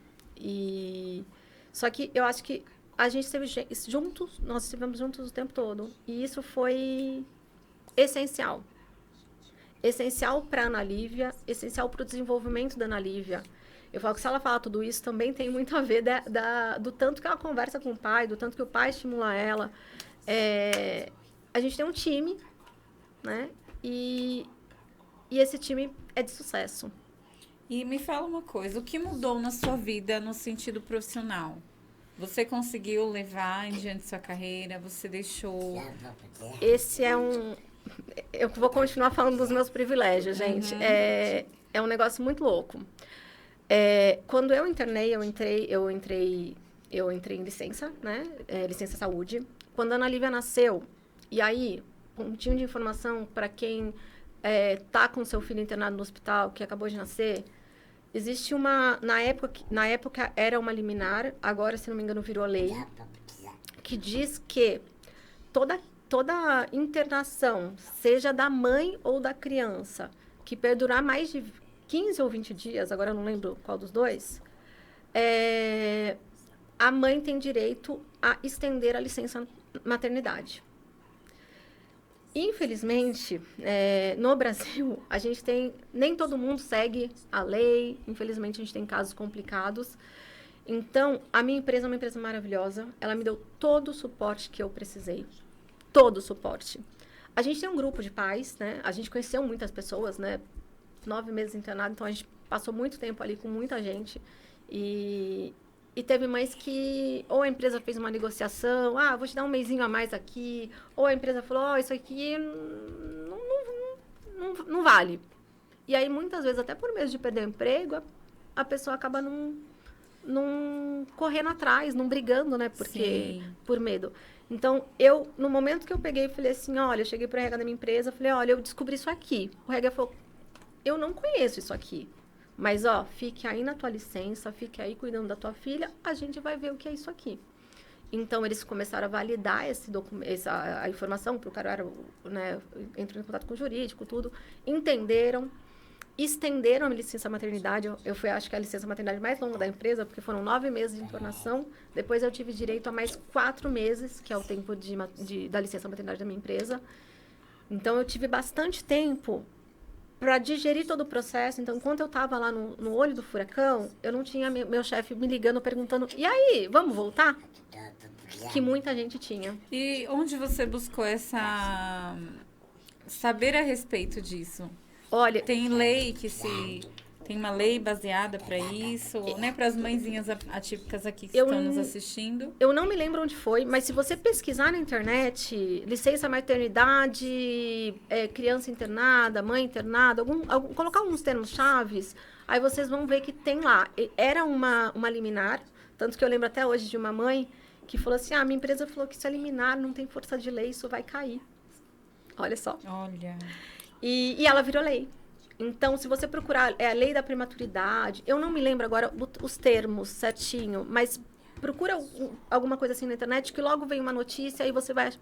Só que eu acho que a gente esteve juntos, nós estivemos juntos o tempo todo. E isso foi essencial. Essencial para a Ana Lívia, essencial para o desenvolvimento da Ana Lívia. Eu falo que se ela falar tudo isso, também tem muito a ver do tanto que ela conversa com o pai, do tanto que o pai estimula ela. A gente tem um time, né? E esse time é de sucesso.
E me fala uma coisa, o que mudou na sua vida no sentido profissional? Você conseguiu levar em diante sua carreira? Você deixou...
Esse é um... Eu vou continuar falando dos meus privilégios, gente.
Uhum.
É um negócio muito louco. Quando eu internei, eu entrei em licença, né? Licença saúde. Quando a Ana Lívia nasceu, e aí, um time de informação para quem tá com seu filho internado no hospital, que acabou de nascer, existe uma... Na época era uma liminar, agora, se não me engano, virou lei, que diz que toda internação, seja da mãe ou da criança, que perdurar mais de 15 ou 20 dias, agora eu não lembro qual dos dois, a mãe tem direito a estender a licença maternidade. Infelizmente, no Brasil, a gente tem... Nem todo mundo segue a lei. Infelizmente, a gente tem casos complicados. Então, a minha empresa é uma empresa maravilhosa. Ela me deu todo o suporte que eu precisei. Todo o suporte. A gente tem um grupo de pais, né? A gente conheceu muitas pessoas, né? 9 meses internado, então a gente passou muito tempo ali com muita gente. E teve mães que, ou a empresa fez uma negociação, vou te dar um mesinho a mais aqui, ou a empresa falou, isso aqui não vale. E aí, muitas vezes, até por medo de perder o emprego, a pessoa acaba não correndo atrás, não brigando, né? Porque, por medo. Então, no momento que eu peguei, falei assim, olha, eu cheguei para o RH da minha empresa, falei, olha, eu descobri isso aqui. O RH falou, eu não conheço isso aqui. Mas, fique aí na tua licença, fique aí cuidando da tua filha, a gente vai ver o que é isso aqui. Então, eles começaram a validar a informação, procuraram, né, entrou em contato com o jurídico, tudo, entenderam, estenderam a licença maternidade. Eu fui, acho que a licença maternidade mais longa da empresa, porque foram 9 meses de internação. Depois eu tive direito a mais 4 meses, que é o tempo da licença maternidade da minha empresa. Então, eu tive bastante tempo para digerir todo o processo. Então, enquanto eu estava lá no olho do furacão, eu não tinha meu chefe me ligando, perguntando, e aí, vamos voltar? Que muita gente tinha.
E onde você buscou saber a respeito disso?
Olha,
Tem lei tem uma lei baseada para isso, né? Para as mãezinhas atípicas aqui que estão nos assistindo.
Eu não me lembro onde foi, mas se você pesquisar na internet, licença maternidade, criança internada, mãe internada, colocar alguns termos chaves, aí vocês vão ver que tem lá. Era uma liminar, tanto que eu lembro até hoje de uma mãe que falou assim, minha empresa falou que se a liminar não tem força de lei, isso vai cair. Olha só.
Olha.
E ela virou lei. Então, se você procurar, é a lei da prematuridade, eu não me lembro agora os termos certinho, mas procura alguma coisa assim na internet, que logo vem uma notícia e você vai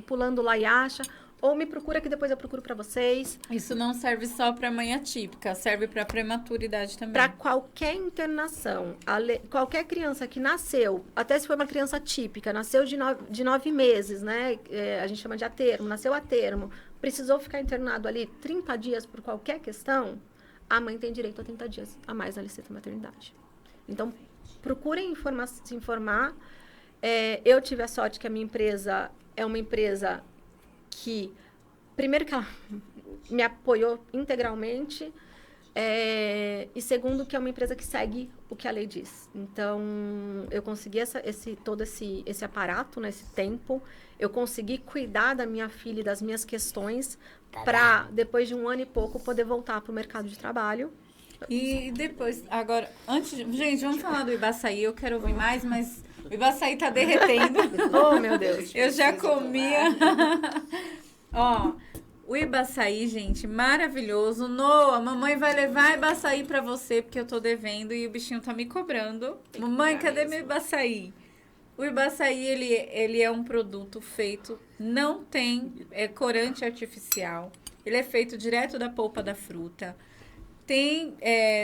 pulando lá e acha, ou me procura que depois eu procuro para vocês.
Isso não serve só para mãe atípica, serve para prematuridade também.
Para qualquer internação, qualquer criança que nasceu, até se for uma criança típica, nasceu de 9 meses, né? A gente chama de a termo, nasceu a termo, precisou ficar internado ali 30 dias por qualquer questão, a mãe tem direito a 30 dias a mais na licença maternidade. Então, procurem se informar. Eu tive a sorte que a minha empresa é uma empresa que, primeiro que ela me apoiou integralmente, e segundo que é uma empresa que segue o que a lei diz. Então, eu consegui todo esse aparato, nesse tempo, eu consegui cuidar da minha filha e das minhas questões para, depois de 1 ano e pouco, poder voltar para o mercado de trabalho.
E depois, agora, gente, vamos falar do Ibaçaí, eu quero ouvir mais, mas o Ibaçaí tá derretendo.
Oh, meu Deus.
Eu já comia. Ó, o Ibaçaí, gente, maravilhoso. Noah, mamãe vai levar Ibaçaí pra você, porque eu tô devendo e o bichinho tá me cobrando. Mamãe, cadê meu Ibaçaí? O Ibaçaí, ele é um produto feito, não tem corante artificial. Ele é feito direto da polpa da fruta. Tem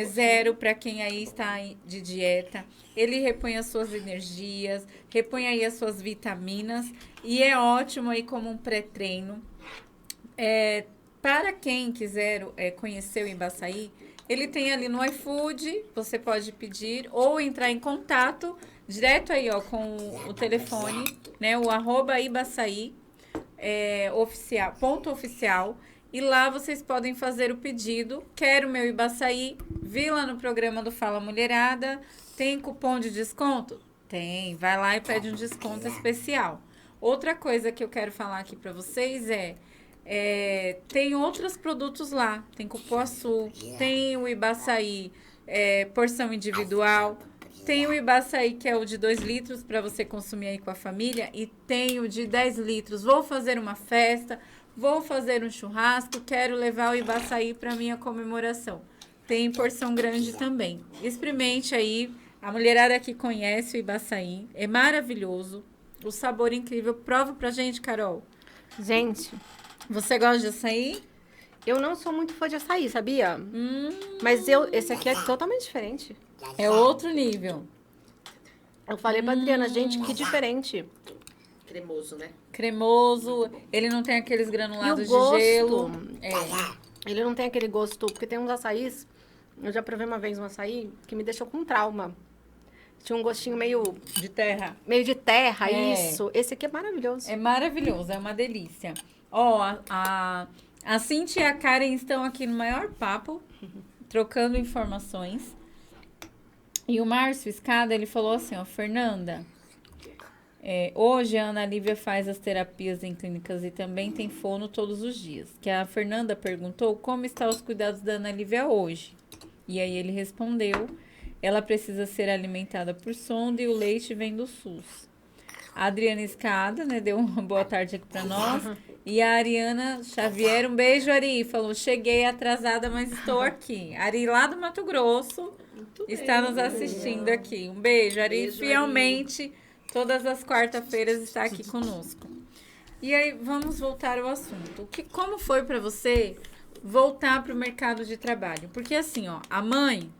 zero para quem aí está de dieta. Ele repõe as suas energias, repõe aí as suas vitaminas e é ótimo aí como um pré-treino. Para quem quiser conhecer o Ibaçaí, ele tem ali no iFood, você pode pedir ou entrar em contato direto aí, ó, com o telefone, né, o @Ibaçaí, oficial, ponto oficial. E lá vocês podem fazer o pedido. Quero meu Ibaçaí. Vi lá no programa do Fala Mulherada. Tem cupom de desconto? Tem. Vai lá e pede um desconto especial. Outra coisa que eu quero falar aqui para vocês tem outros produtos lá. Tem cupuaçu, tem o Ibaçaí porção individual. Tem o Ibaçaí, que é o de 2 litros para você consumir aí com a família. E tem o de 10 litros. Vou fazer uma festa. Vou fazer um churrasco, quero levar o Ibaçaí para minha comemoração. Tem porção grande também. Experimente aí. A mulherada aqui conhece o Ibaçaí. É maravilhoso. O sabor incrível. Prova pra gente, Carol.
Gente,
você gosta de açaí?
eu não sou muito fã de açaí, sabia? Mas esse aqui é totalmente diferente.
É outro nível.
Eu falei pra Adriana, gente, que diferente.
Cremoso, né?
Cremoso. Ele não tem aqueles granulados
E o gosto?
de gelo.
Ele não tem aquele gosto, porque tem uns açaís, eu já provei uma vez um açaí que me deixou com trauma. Tinha um gostinho meio
De terra.
de terra,
É.
isso. Esse aqui é maravilhoso.
É maravilhoso, é uma delícia. Ó, a Cintia e a Karen estão aqui no maior papo, trocando informações. E o Márcio Escada, ele falou assim, ó, Fernanda, hoje a Ana Lívia faz as terapias em clínicas e também tem fono todos os dias. Que a Fernanda perguntou como estão os cuidados da Ana Lívia hoje. E aí ele respondeu, ela precisa ser alimentada por sonda e o leite vem do SUS. A Adriana Escada, né, deu uma boa tarde aqui pra nós. E a Ariana Xavier, um beijo, Ari. Falou, cheguei atrasada, mas estou aqui. Ari, lá do Mato Grosso, está nos assistindo aqui. Um beijo, Ari.
Beijo,
Fielmente Todas as quarta-feiras está aqui conosco. E aí, vamos voltar ao assunto. Como foi para você voltar para o mercado de trabalho? Porque assim, ó, a mãe,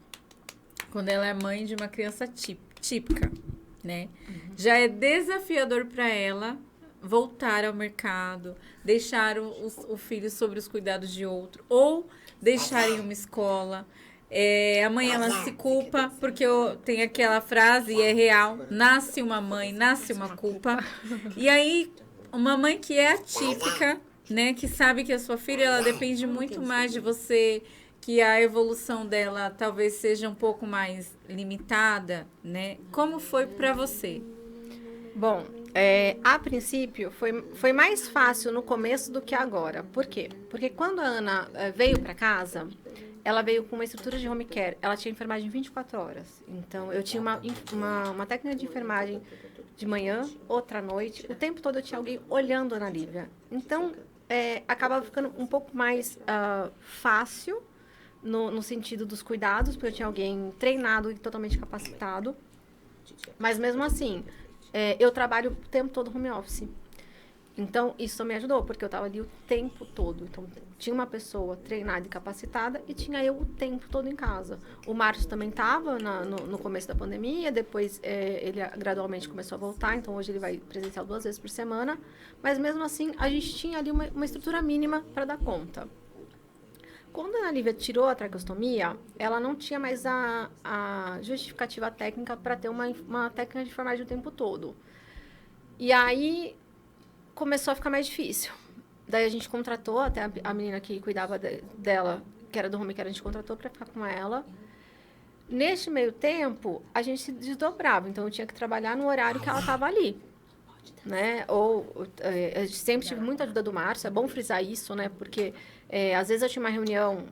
quando ela é mãe de uma criança típica, né? Já é desafiador para ela voltar ao mercado, deixar o filho sobre os cuidados de outro, ou deixar em uma escola. A mãe, ela se culpa, porque tem aquela frase, e é real, nasce uma mãe, nasce uma culpa. E aí, uma mãe que é atípica, né, que sabe que a sua filha, ela depende muito mais de você, que a evolução dela talvez seja um pouco mais limitada, né? Como foi para você?
Bom, a princípio foi mais fácil no começo do que agora. Por quê? Porque quando a Ana veio para casa, ela veio com uma estrutura de home care. Ela tinha enfermagem 24 horas. Então, eu tinha uma técnica de enfermagem de manhã, outra à noite. O tempo todo eu tinha alguém olhando a Ana Lívia. Então, acabava ficando um pouco mais fácil no sentido dos cuidados, porque eu tinha alguém treinado e totalmente capacitado. Mas, mesmo assim, eu trabalho o tempo todo home office. Então, isso me ajudou, porque eu estava ali o tempo todo. Então, tinha uma pessoa treinada e capacitada e tinha eu o tempo todo em casa. O Márcio também estava no começo da pandemia, depois ele gradualmente começou a voltar, então hoje ele vai presencial 2 vezes por semana. Mas, mesmo assim, a gente tinha ali uma estrutura mínima para dar conta. Quando a Ana Lívia tirou a traqueostomia, ela não tinha mais a justificativa técnica para ter uma técnica de enfermagem o tempo todo. E aí começou a ficar mais difícil. Daí a gente contratou, até a menina que cuidava dela, que era do home care, a gente contratou para ficar com ela. Neste meio tempo, a gente se desdobrava, então eu tinha que trabalhar no horário que ela estava ali, né? Eu sempre tive muita ajuda do Márcio, é bom frisar isso, né? Porque às vezes eu tinha uma reunião,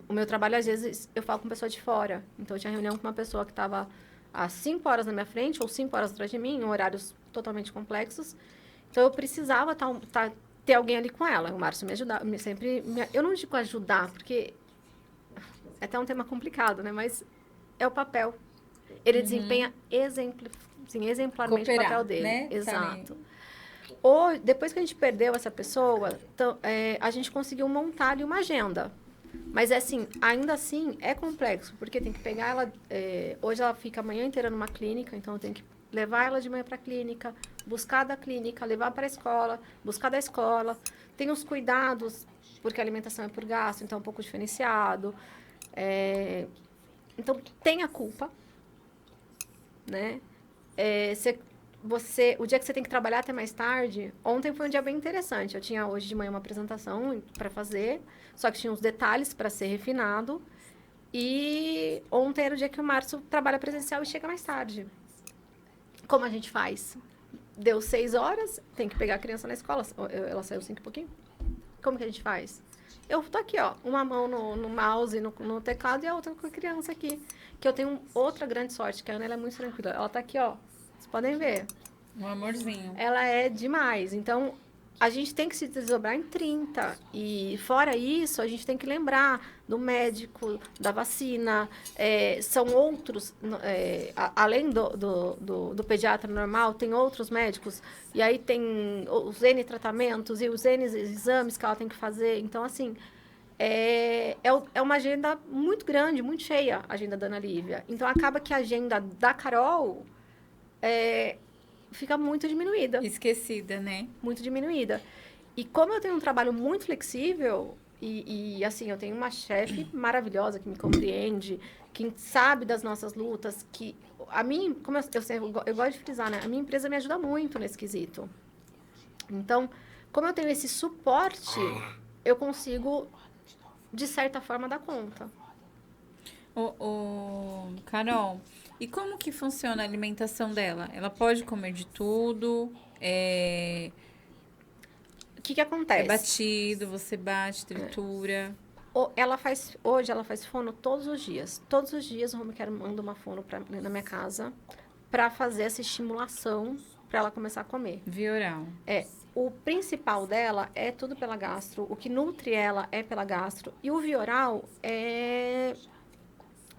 o meu trabalho às vezes eu falo com pessoa de fora, então eu tinha reunião com uma pessoa que estava há 5 horas na minha frente ou 5 horas atrás de mim, em horários totalmente complexos. Então, eu precisava ter alguém ali com ela. O Márcio me ajudava, eu não digo ajudar, porque é até um tema complicado, né? Mas é o papel. Ele desempenha exemplarmente o papel dele.
Né?
Exato. Depois que a gente perdeu essa pessoa, a gente conseguiu montar ali uma agenda. Mas, ainda assim, é complexo, porque tem que pegar ela... hoje ela fica a manhã inteira numa clínica, então eu tenho que levar ela de manhã para a clínica, buscar da clínica, levar para a escola, buscar da escola. Tem os cuidados, porque a alimentação é por gasto, então é um pouco diferenciado. Então, tem a culpa, né? O dia que você tem que trabalhar até mais tarde, ontem foi um dia bem interessante. Eu tinha hoje de manhã uma apresentação para fazer, só que tinha uns detalhes para ser refinado. E ontem era o dia que o Márcio trabalha presencial e chega mais tarde. Como a gente faz? Deu 6 horas, tem que pegar a criança na escola. Ela saiu 5 e pouquinho. Como que a gente faz? Eu tô aqui, ó, uma mão no mouse, no teclado e a outra com a criança aqui. Que eu tenho outra grande sorte, que a Ana ela é muito tranquila. Ela tá aqui, ó. Vocês podem ver.
Um amorzinho.
Ela é demais. Então, a gente tem que se desdobrar em 30. E fora isso, a gente tem que lembrar do médico, da vacina. São outros, além do pediatra normal, tem outros médicos. E aí tem os N tratamentos e os N exames que ela tem que fazer. Então, é uma agenda muito grande, muito cheia, a agenda da Ana Lívia. Então, acaba que a agenda da Carol... fica muito diminuída.
Esquecida, né?
Muito diminuída. E como eu tenho um trabalho muito flexível, eu tenho uma chefe maravilhosa que me compreende, que sabe das nossas lutas, que a mim, como eu gosto de frisar, né? A minha empresa me ajuda muito nesse quesito. Então, como eu tenho esse suporte, eu consigo, de certa forma, dar conta.
Carol, e como que funciona a alimentação dela? Ela pode comer de tudo?
O que acontece?
É batido, você bate, tritura?
Hoje ela faz fono todos os dias. Todos os dias o home care manda uma fono na minha casa para fazer essa estimulação para ela começar a comer.
Via oral.
O principal dela é tudo pela gastro. O que nutre ela é pela gastro. E o via oral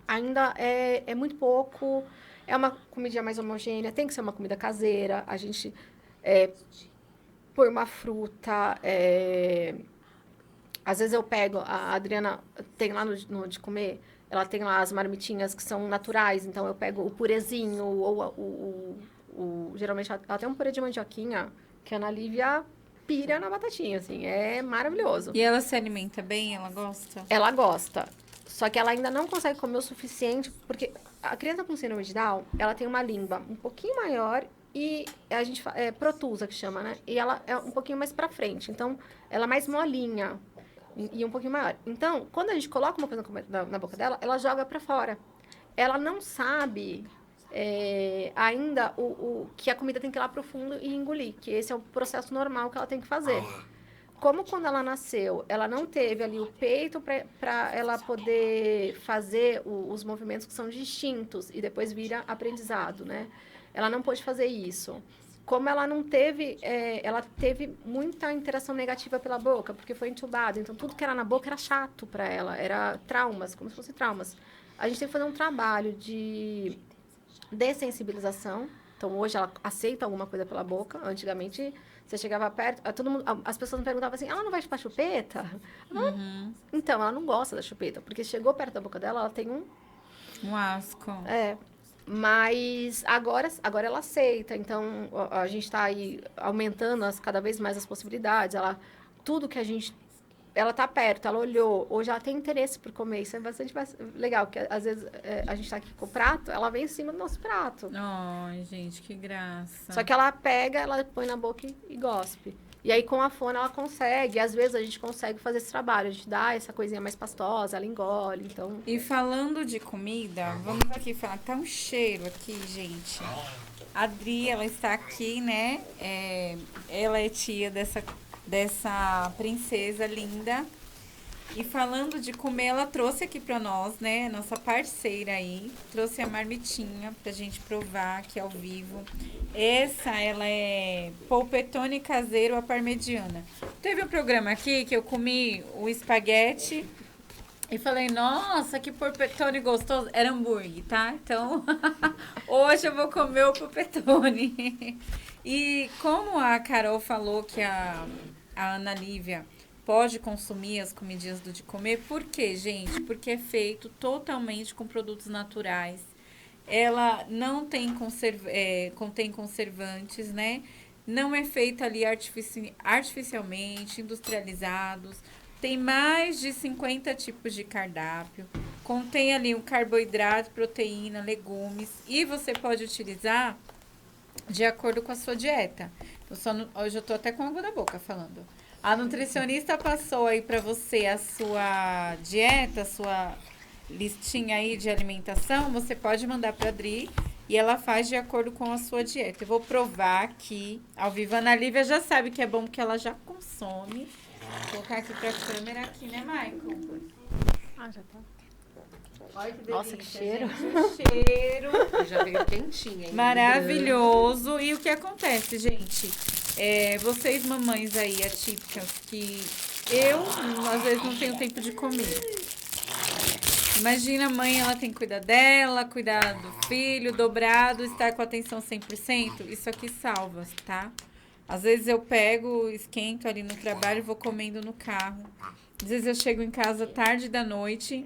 ainda é muito pouco. É uma comidinha mais homogênea, tem que ser uma comida caseira. A gente põe uma fruta. Às vezes eu pego, a Adriana tem lá no de comer, ela tem lá as marmitinhas que são naturais, então eu pego o purezinho, ou geralmente ela tem um purê de mandioquinha, que a Ana Lívia pira na batatinha, assim, é maravilhoso.
E ela se alimenta bem? Ela gosta?
Ela gosta, só que ela ainda não consegue comer o suficiente, porque a criança com síndrome de Down, ela tem uma língua um pouquinho maior e a gente protusa, que chama, né? E ela é um pouquinho mais pra frente, então ela é mais molinha. E um pouquinho maior. Então, quando a gente coloca uma coisa na boca dela, ela joga para fora. Ela não sabe ainda que a comida tem que ir lá pro fundo e engolir, que esse é o processo normal que ela tem que fazer. Como quando ela nasceu, ela não teve ali o peito para ela poder fazer os movimentos que são distintos e depois vira aprendizado, né? Ela não pôde fazer isso. Como ela não teve, ela teve muita interação negativa pela boca, porque foi entubada. Então, tudo que era na boca era chato para ela, era traumas, como se fossem traumas. A gente tem que fazer um trabalho de dessensibilização. Então, hoje ela aceita alguma coisa pela boca. Antigamente, você chegava perto, as pessoas me perguntavam assim, ela não vai chupar chupeta?
Uhum.
Então, ela não gosta da chupeta, porque chegou perto da boca dela, ela tem
Um asco.
Mas agora ela aceita, então a gente está aí aumentando cada vez mais as possibilidades. Tudo que ela está perto, ela olhou, hoje ela tem interesse por comer, isso é bastante legal, porque às vezes a gente está aqui com o prato, ela vem em cima do nosso prato.
Ai, gente, que graça.
Só que ela pega, ela põe na boca e gospe. E aí, com a fona, ela consegue. Às vezes, a gente consegue fazer esse trabalho. A gente dá essa coisinha mais pastosa, ela engole, então...
E falando de comida, vamos aqui falar. Tá um cheiro aqui, gente. A Adri, ela está aqui, né? Ela é tia dessa princesa linda. E falando de comer, ela trouxe aqui pra nós, né? Nossa parceira aí. Trouxe a marmitinha pra gente provar aqui ao vivo. Ela é polpetone caseiro à parmegiana. Teve um programa aqui que eu comi o espaguete e falei, nossa, que polpetone gostoso. Era hambúrguer, tá? Então, hoje eu vou comer o polpetone. E como a Carol falou que a Ana Lívia pode consumir as comidinhas do de comer, por quê, gente? Porque é feito totalmente com produtos naturais. Ela não tem contém conservantes, né? Não é feita ali artificialmente, industrializados. Tem mais de 50 tipos de cardápio. Contém ali um carboidrato, proteína, legumes. E você pode utilizar de acordo com a sua dieta. Hoje eu tô até com água na boca falando. A nutricionista passou aí para você a sua dieta, a sua listinha aí de alimentação. Você pode mandar para a Adri e ela faz de acordo com a sua dieta. Eu vou provar aqui ao vivo. A Ana Lívia já sabe que é bom porque ela já consome. Vou colocar aqui para a câmera aqui, né, Michael?
Já tá.
Olha que delícia,
Nossa, que cheiro.
gente, o cheiro.
Já veio quentinha, hein?
Maravilhoso. E o que acontece, gente? Vocês mamães aí atípicas que eu às vezes não tenho tempo de comer. Imagina a mãe, ela tem que cuidar dela, cuidar do filho, dobrado, estar com atenção 100%. Isso aqui salva, tá? Às vezes eu pego, esquento ali no trabalho e vou comendo no carro. Às vezes eu chego em casa tarde da noite.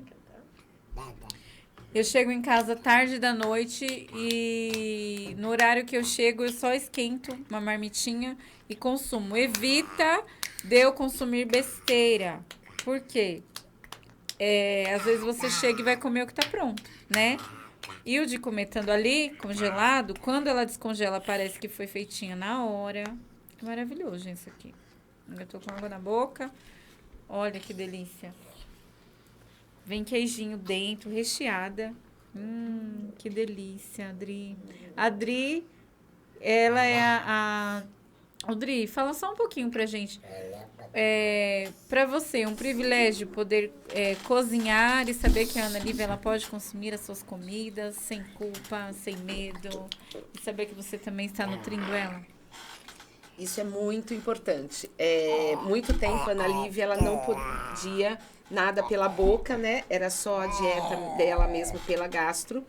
E no horário que eu chego eu só esquento uma marmitinha e consumo. Evita de eu consumir besteira. Por quê? Às vezes você chega e vai comer o que tá pronto, né? E o de comer estando ali, congelado, quando ela descongela parece que foi feitinha na hora. É maravilhoso, gente, isso aqui. Eu tô com água na boca. Olha que delícia. Vem queijinho dentro, recheada. Que delícia, Adri. Adri, ela é Adri, fala só um pouquinho pra gente. Pra você, um privilégio poder cozinhar e saber que a Ana Lívia ela pode consumir as suas comidas sem culpa, sem medo. E saber que você também está nutrindo ela.
Isso é muito importante. Muito tempo a Ana Lívia ela não podia nada pela boca, né? Era só a dieta dela mesmo pela gastro.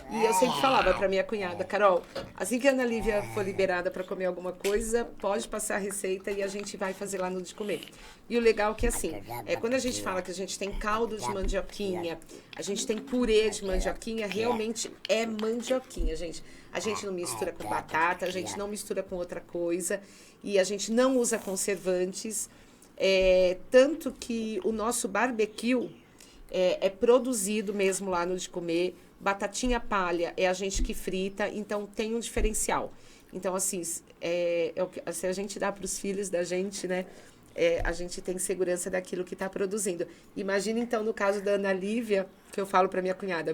E eu sempre falava para minha cunhada, Carol, assim que a Ana Lívia for liberada para comer alguma coisa, pode passar a receita e a gente vai fazer lá no de comer. E o legal é que assim, quando a gente fala que a gente tem caldo de mandioquinha, a gente tem purê de mandioquinha, realmente é mandioquinha, gente. A gente não mistura com batata, a gente não mistura com outra coisa e a gente não usa conservantes. Tanto que o nosso barbecue é produzido mesmo lá no de comer. Batatinha palha é a gente que frita, então tem um diferencial. Então, assim, se a gente dá para os filhos da gente, né? A gente tem segurança daquilo que está produzindo. Imagina, então, no caso da Ana Lívia, que eu falo para minha cunhada,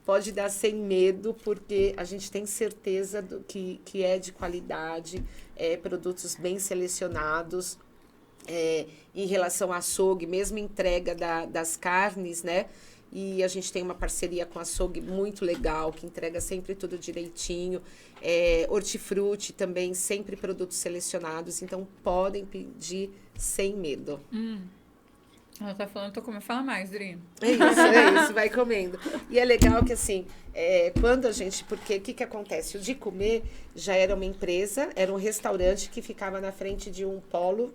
pode dar sem medo, porque a gente tem certeza que é de qualidade, produtos bem selecionados. Em relação ao açougue, mesmo entrega das carnes, né? E a gente tem uma parceria com a açougue muito legal, que entrega sempre tudo direitinho. Hortifruti também, sempre produtos selecionados. Então, podem pedir sem medo.
Ela tá falando, tô comendo. Fala mais, Dri.
É isso, vai comendo. E é legal que, assim, quando a gente... Porque o que acontece? O de comer já era uma empresa, era um restaurante que ficava na frente de um polo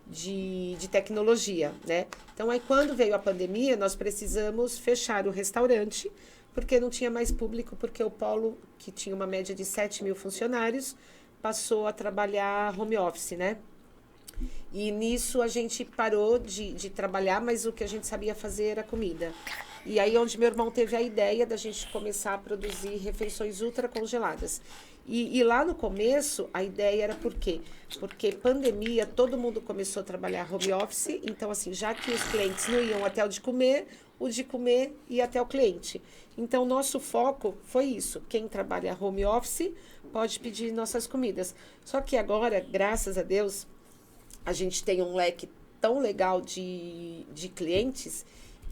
de tecnologia, né? Então, aí quando veio a pandemia, nós precisamos fechar o restaurante, porque não tinha mais público, porque o polo, que tinha uma média de 7.000 funcionários, passou a trabalhar home office, né? E nisso a gente parou de trabalhar, mas o que a gente sabia fazer era comida. E aí onde meu irmão teve a ideia da gente começar a produzir refeições ultra congeladas. E lá no começo, a ideia era por quê? Porque pandemia, todo mundo começou a trabalhar home office, então assim, já que os clientes não iam até o de comer ia até o cliente. Então, nosso foco foi isso. Quem trabalha home office pode pedir nossas comidas. Só que agora, graças a Deus, a gente tem um leque tão legal de clientes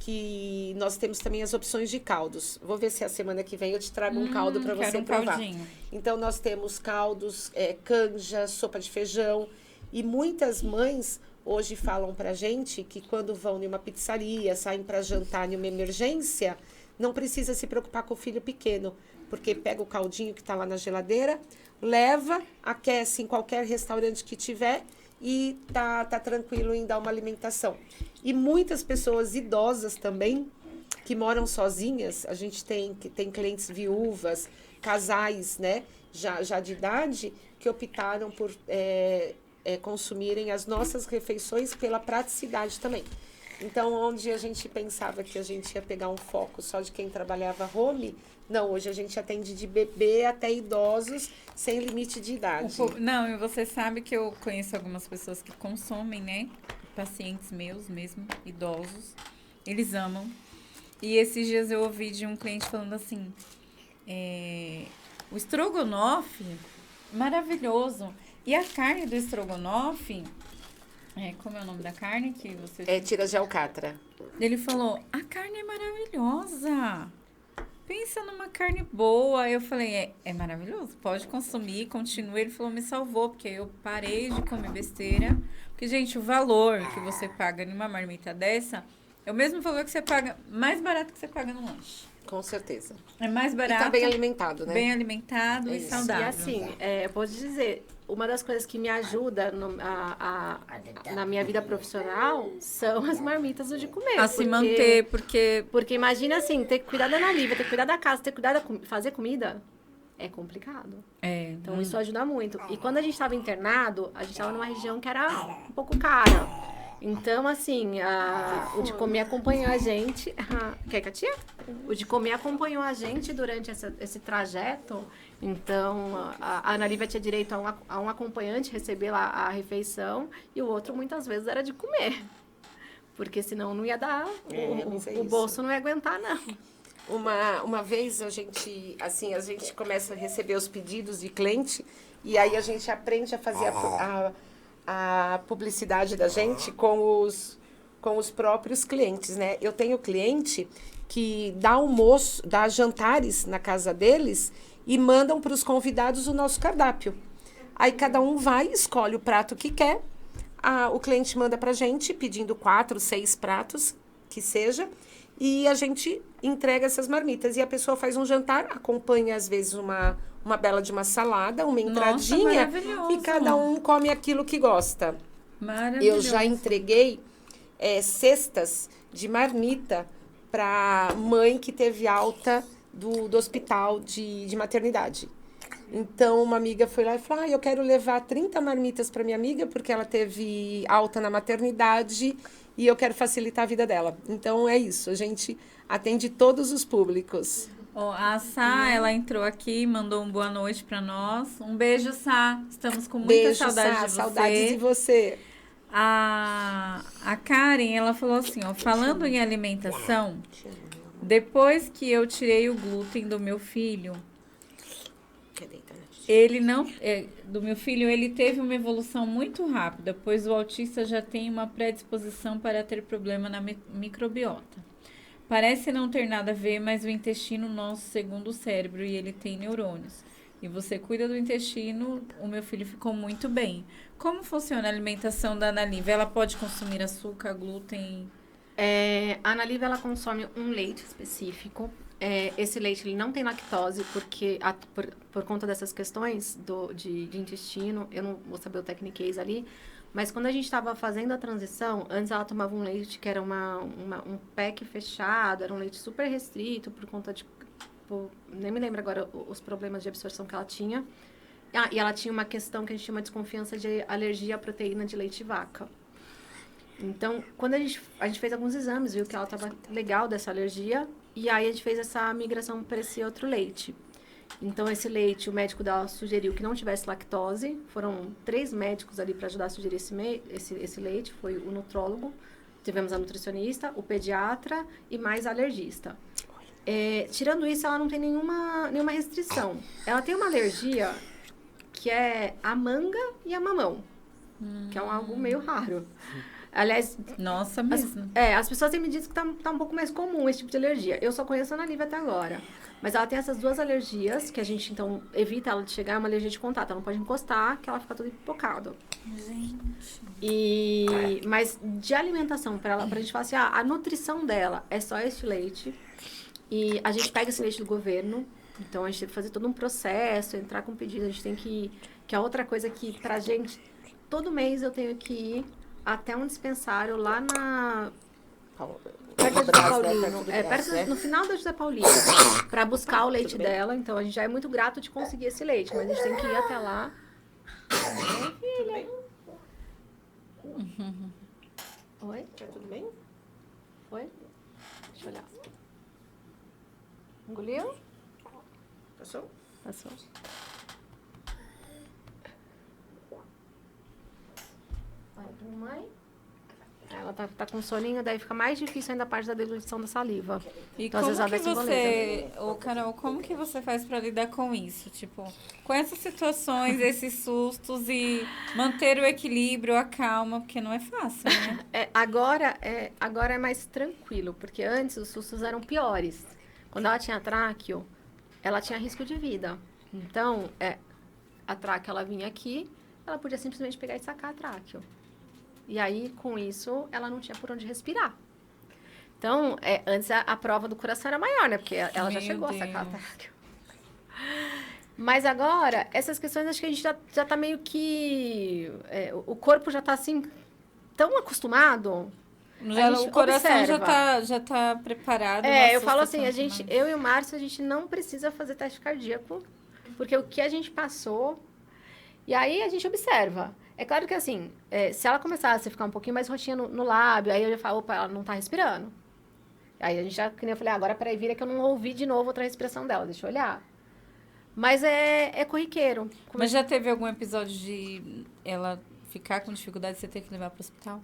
que nós temos também as opções de caldos. Vou ver se a semana que vem eu te trago um caldo para você provar.
Caldinho.
Então, nós temos caldos, canja, sopa de feijão. E muitas mães hoje falam pra gente que quando vão em uma pizzaria, saem para jantar em uma emergência, não precisa se preocupar com o filho pequeno, porque pega o caldinho que está lá na geladeira, leva, aquece em qualquer restaurante que tiver e tá tranquilo em dar uma alimentação. E muitas pessoas idosas também, que moram sozinhas, a gente tem clientes viúvas, casais, né, já de idade, que optaram por consumirem as nossas refeições pela praticidade também. Então, onde a gente pensava que a gente ia pegar um foco só de quem trabalhava home, não, hoje a gente atende de bebê até idosos, sem limite de idade.
Não, e você sabe que eu conheço algumas pessoas que consomem, né? Pacientes meus mesmo, idosos. Eles amam. E esses dias eu ouvi de um cliente falando assim, o estrogonofe, maravilhoso. E a carne do estrogonofe, como é o nome da carne que você...
tiras de alcatra.
Ele falou, a carne é maravilhosa. Pensa numa carne boa. Eu falei, é maravilhoso, pode consumir, continua. Ele falou, me salvou, porque eu parei de comer besteira. Porque, gente, o valor que você paga numa marmita dessa é o mesmo valor que você paga, mais barato que você paga no lanche.
Com certeza.
É mais barato.
E tá bem alimentado, né?
Bem alimentado e saudável.
E assim, eu posso dizer, uma das coisas que me ajuda na minha vida profissional são as marmitas do de comer.
A se manter, porque...
Porque imagina assim, ter que cuidar da Ana Lívia, ter que cuidar da casa, ter que cuidar fazer comida, é complicado. Então, isso ajuda muito. E quando a gente estava internado, a gente estava numa região que era um pouco cara. Então, assim, o de comer acompanhou a gente. Quer, Katia? O de comer acompanhou a gente durante esse trajeto. Então, a Ana Lívia tinha direito a um acompanhante receber lá a refeição. E o outro, muitas vezes, era de comer. Porque senão não ia dar, o bolso não ia aguentar, não.
Uma vez a gente começa a receber os pedidos de cliente e aí a gente aprende a fazer a publicidade da gente com os próprios clientes, né? Eu tenho cliente que dá jantares na casa deles e mandam para os convidados o nosso cardápio. Aí cada um vai, escolhe o prato que quer, o cliente manda para a gente pedindo 4, 6 pratos, que seja, e a gente entrega essas marmitas. E a pessoa faz um jantar, acompanha, às vezes, uma bela de uma salada, uma entradinha,
maravilhoso.
e cada um come aquilo que gosta.
Maravilhoso.
Eu já entreguei cestas de marmita para mãe que teve alta do hospital de maternidade. Então, uma amiga foi lá e falou, eu quero levar 30 marmitas para minha amiga, porque ela teve alta na maternidade e eu quero facilitar a vida dela. Então, é isso, a gente atende todos os públicos.
A Sá, ela entrou aqui, mandou um boa noite para nós. Um beijo, Sá. Estamos com muita
Beijo,
saudade
Sá,
de você.
saudades de você.
A Karen, ela falou assim, falando em alimentação, depois que eu tirei o glúten do meu filho, ele teve uma evolução muito rápida, pois o autista já tem uma predisposição para ter problema na microbiota. Parece não ter nada a ver, mas o intestino nosso segundo o cérebro e ele tem neurônios. E você cuida do intestino, o meu filho ficou muito bem. Como funciona a alimentação da Ana Lívia? Ela pode consumir açúcar, glúten?
A Ana Lívia, ela consome um leite específico. Esse leite ele não tem lactose, porque por conta dessas questões de intestino, eu não vou saber o tecniquez ali, mas quando a gente estava fazendo a transição, antes ela tomava um leite que era um pack fechado, era um leite super restrito, por conta de... nem me lembro agora os problemas de absorção que ela tinha. E ela tinha uma questão que a gente tinha uma desconfiança de alergia à proteína de leite de vaca. Então, quando a gente fez alguns exames, viu que ela estava legal dessa alergia, e aí a gente fez essa migração para esse outro leite. Então, esse leite, o médico dela sugeriu que não tivesse lactose. Foram 3 médicos ali para ajudar a sugerir esse leite. Foi o nutrólogo, tivemos a nutricionista, o pediatra e mais a alergista. Tirando isso, ela não tem nenhuma restrição. Ela tem uma alergia que é a manga e a mamão, que é algo meio raro. Aliás,
nossa, mesmo.
As pessoas têm me dito que tá um pouco mais comum esse tipo de alergia. Eu só conheço a Ana Lívia até agora. Mas ela tem essas 2 alergias, que a gente, então, evita ela de chegar, é uma alergia de contato. Ela não pode encostar, que ela fica toda empipocada. Gente. Mas de alimentação, pra gente falar assim, a nutrição dela é só este leite. E a gente pega esse leite do governo. Então, a gente tem que fazer todo um processo, entrar com pedido. A gente tem que é outra coisa que, pra gente, todo mês eu tenho que ir até um dispensário lá perto da José Paulino, no final da José Paulino, para buscar o leite dela. Então, a gente já é muito grato de conseguir esse leite, mas a gente tem que ir até lá. Filha. Oi?
Tudo bem?
Oi? Deixa eu olhar. Engoliu?
Passou?
Passou. Olha, mãe. Ela tá com soninho, daí fica mais difícil ainda a parte da deglutição da saliva.
E
então,
como
às vezes,
que você, Carol, como que você faz para lidar com isso? Tipo, com essas situações, esses sustos e manter o equilíbrio, a calma, porque não é fácil, né?
Agora é mais tranquilo, porque antes os sustos eram piores. Quando ela tinha tráqueo, ela tinha risco de vida. Então, a tráqueo, ela vinha aqui, ela podia simplesmente pegar e sacar a tráqueo. E aí, com isso, ela não tinha por onde respirar. Então, antes a prova do coração era maior, né? Porque ela já chegou a sacar a tráqueo. Mas agora, essas questões, acho que a gente já tá meio que... o corpo já tá, assim, tão acostumado...
o coração já tá preparado.
Eu falo assim, eu e o Márcio, a gente não precisa fazer teste cardíaco, porque o que a gente passou... E aí, a gente observa. É claro que, assim, se ela começasse a ficar um pouquinho mais roxinha no lábio, aí eu já falo, opa, ela não tá respirando. Aí a gente já, que nem eu falei, agora peraí, vira que eu não ouvi de novo outra respiração dela, deixa eu olhar. Mas é corriqueiro.
Mas já teve algum episódio de ela ficar com dificuldade de você ter que levar pro hospital?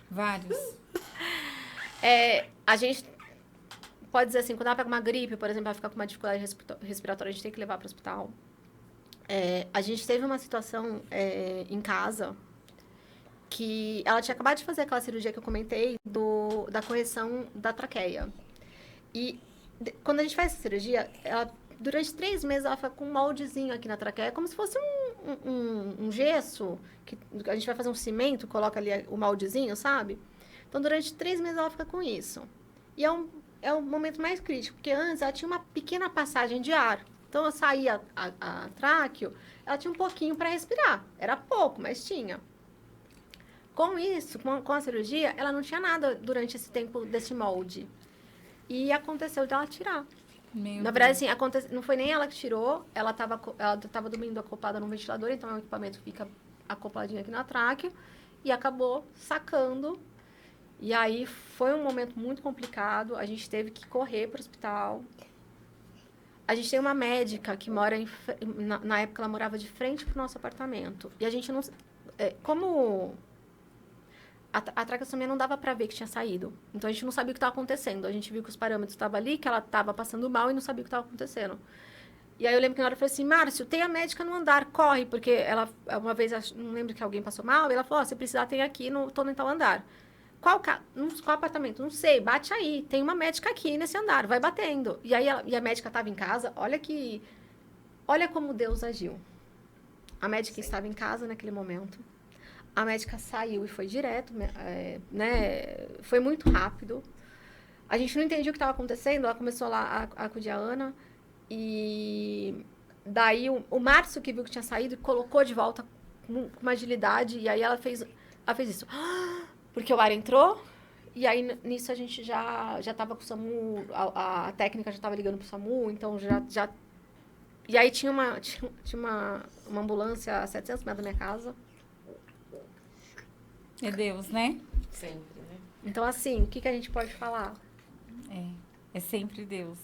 Vários.
A gente pode dizer assim, quando ela pega uma gripe, por exemplo, ela fica com uma dificuldade respiratória, a gente tem que levar pro hospital. A gente teve uma situação em casa que ela tinha acabado de fazer aquela cirurgia que eu comentei da correção da traqueia. E quando a gente faz essa cirurgia, durante 3 meses ela fica com um moldezinho aqui na traqueia, como se fosse um gesso, que a gente vai fazer um cimento, coloca ali o moldezinho, sabe? Então, durante 3 meses ela fica com isso. E é um momento mais crítico, porque antes ela tinha uma pequena passagem de ar. Então, eu saía a tráqueo, ela tinha um pouquinho para respirar. Era pouco, mas tinha. Com isso, com a cirurgia, ela não tinha nada durante esse tempo desse molde. E aconteceu dela tirar. Na verdade, assim, não foi nem ela que tirou, ela tava dormindo acoplada no ventilador, então o equipamento fica acopladinho aqui na tráqueo, e acabou sacando. E aí foi um momento muito complicado, a gente teve que correr para o hospital. A gente tem uma médica que mora, na época ela morava de frente pro nosso apartamento. E a gente não... como a traqueostomia não dava para ver que tinha saído. Então, a gente não sabia o que estava acontecendo. A gente viu que os parâmetros estavam ali, que ela estava passando mal e não sabia o que estava acontecendo. E aí, eu lembro que na hora eu falei assim, Márcio, tem a médica no andar, corre. Porque ela, uma vez, não lembro que alguém passou mal, e ela falou, se precisar, tem aqui, tô no tal andar. Qual apartamento? Não sei, bate aí. Tem uma médica aqui nesse andar, vai batendo. E aí, e a médica estava em casa, olha como Deus agiu. A médica estava em casa naquele momento. A médica saiu e foi direto, né? Foi muito rápido. A gente não entendia o que estava acontecendo. Ela começou lá a acudir a Ana. E daí o Márcio, que viu que tinha saído, colocou de volta com uma agilidade. E aí ela fez isso. Porque o ar entrou. E aí nisso a gente já estava com o SAMU. A técnica já estava ligando para o SAMU. Então já... E aí tinha uma ambulância a 700 metros da minha casa.
É Deus, né?
Sempre, né?
Então, assim, o que a gente pode falar?
É sempre Deus.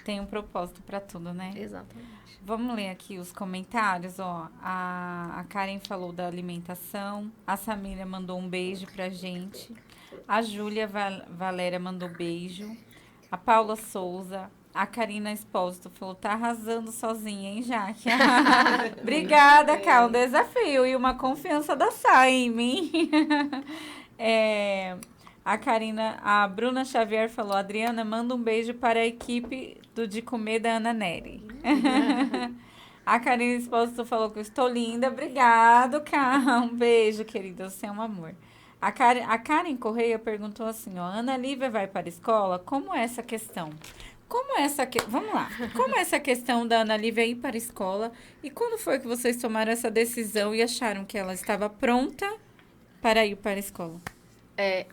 Tem um propósito para tudo, né?
Exatamente.
Vamos ler aqui os comentários, ó. A Karen falou da alimentação. A Samira mandou um beijo pra gente. A Júlia Valéria mandou beijo. A Paula Souza. A Karina Espósito falou, tá arrasando sozinha, hein, Jaque? Obrigada, Ká, um desafio e uma confiança da Sá em mim. A Bruna Xavier falou, Adriana, manda um beijo para a equipe do De Comer da Ana Nery. A Karina Espósito falou que eu estou linda, obrigado, Ká, um beijo, querida, você é um amor. A Karen Correia perguntou assim, ó, Ana Lívia vai para a escola? Como é essa questão? Vamos lá. Como é essa questão da Ana Lívia ir para a escola? E quando foi que vocês tomaram essa decisão e acharam que ela estava pronta para ir para a escola?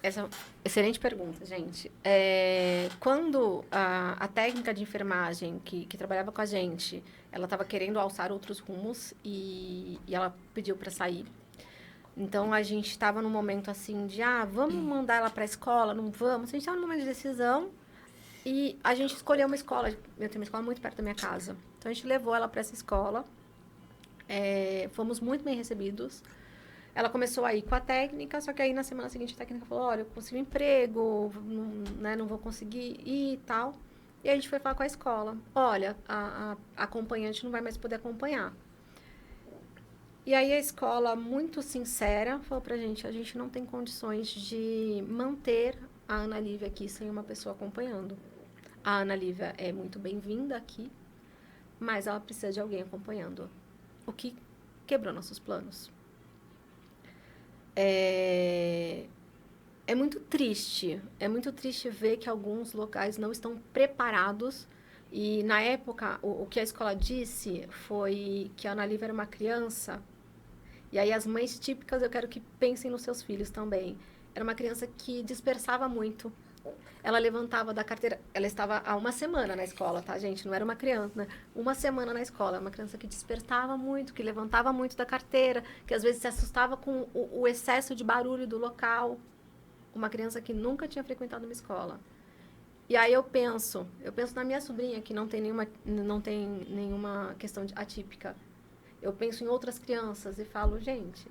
Essa é uma excelente pergunta, gente. Quando a técnica de enfermagem que trabalhava com a gente, ela estava querendo alçar outros rumos e ela pediu para sair. Então, a gente estava num momento assim de, vamos mandar ela para a escola? Não vamos? A gente estava num momento de decisão. E a gente escolheu uma escola, eu tenho uma escola muito perto da minha casa. Então, a gente levou ela para essa escola. Fomos muito bem recebidos. Ela começou a ir com a técnica, só que aí na semana seguinte a técnica falou, olha, eu consegui um emprego, não vou conseguir ir e tal. E a gente foi falar com a escola. Olha, a acompanhante não vai mais poder acompanhar. E aí a escola, muito sincera, falou pra gente, a gente não tem condições de manter a Ana Lívia aqui sem uma pessoa acompanhando. A Ana Lívia é muito bem-vinda aqui, mas ela precisa de alguém acompanhando. O que quebrou nossos planos. É muito triste ver que alguns locais não estão preparados. E na época, o que a escola disse foi que a Ana Lívia era uma criança. E aí as mães típicas, eu quero que pensem nos seus filhos também. Era uma criança que dispersava muito. Ela levantava da carteira. Ela estava há uma semana na escola, tá, gente? Não era uma criança, né? Uma semana na escola. Uma criança que dispersava muito, que levantava muito da carteira, que às vezes se assustava com o excesso de barulho do local. Uma criança que nunca tinha frequentado uma escola. E aí eu penso na minha sobrinha, que não tem nenhuma questão atípica. Eu penso em outras crianças e falo, gente,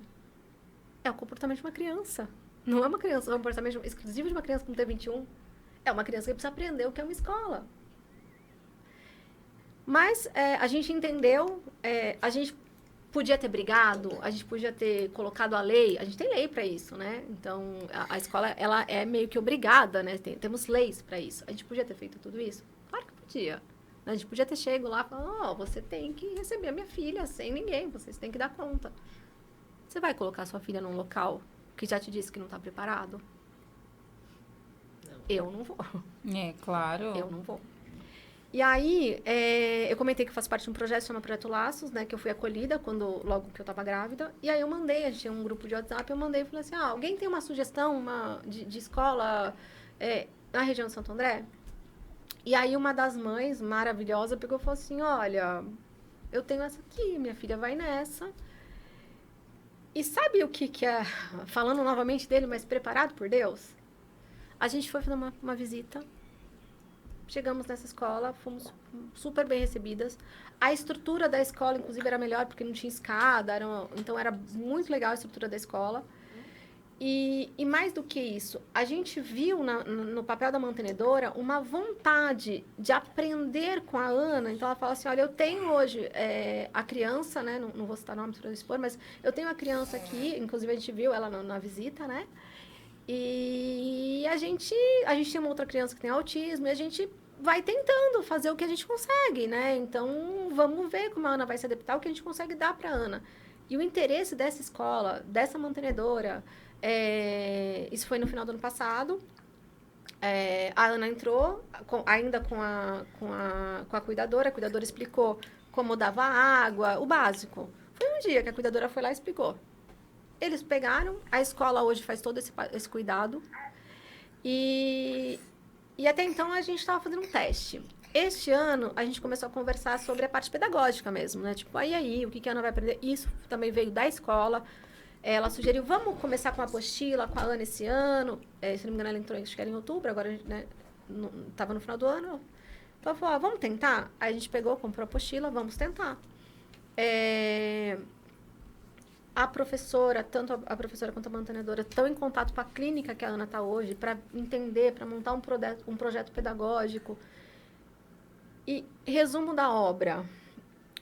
é o comportamento de uma criança. Não é uma criança, é um comportamento exclusivo de uma criança que não tem 21. É uma criança que precisa aprender o que é uma escola. Mas a gente entendeu, a gente podia ter brigado, a gente podia ter colocado a lei, a gente tem lei para isso, né? Então, a escola, ela é meio que obrigada, né? Temos leis para isso. A gente podia ter feito tudo isso? Claro que podia. A gente podia ter chegado lá e falado, você tem que receber a minha filha sem ninguém, vocês têm que dar conta. Você vai colocar sua filha num local que já te disse que não está preparado?
Não.
eu não vou.
É, claro.
Eu não vou. E aí, eu comentei que eu faço parte de um projeto, chama Projeto Laços, né? Que eu fui acolhida logo que eu tava grávida. E aí eu mandei, a gente tinha um grupo de WhatsApp, eu mandei e falei assim, alguém tem uma sugestão de escola na região de Santo André? E aí uma das mães, maravilhosa, pegou e falou assim, olha, eu tenho essa aqui, minha filha vai nessa. E sabe o que é, falando novamente dele, mas preparado por Deus? A gente foi fazer uma visita. Chegamos nessa escola, fomos super bem recebidas. A estrutura da escola, inclusive, era melhor, porque não tinha escada. Então, era muito legal a estrutura da escola. E mais do que isso, a gente viu no papel da mantenedora uma vontade de aprender com a Ana. Então, ela fala assim, olha, eu tenho hoje a criança, né? Não vou citar nomes para não expor, mas eu tenho a criança aqui. Inclusive, a gente viu ela na visita, né? E a gente tem uma outra criança que tem autismo e a gente vai tentando fazer o que a gente consegue, né? Então, vamos ver como a Ana vai se adaptar, o que a gente consegue dar para a Ana. E o interesse dessa escola, dessa mantenedora, isso foi no final do ano passado. A Ana entrou, ainda com a cuidadora explicou como dava água, o básico. Foi um dia que a cuidadora foi lá e explicou. Eles pegaram, a escola hoje faz todo esse cuidado. E até então a gente estava fazendo um teste. Este ano a gente começou a conversar sobre a parte pedagógica mesmo, né? Tipo, aí, o que a Ana vai aprender? Isso também veio da escola. Ela sugeriu, vamos começar com a apostila com a Ana esse ano. Se não me engano, ela entrou, acho que era em outubro, agora, né? Estava no final do ano. Então, ela falou, vamos tentar? Aí a gente pegou, comprou a apostila, vamos tentar. A professora, tanto a professora quanto a mantenedora, estão em contato com a clínica que a Ana está hoje, para entender, para montar um projeto pedagógico. E, resumo da obra,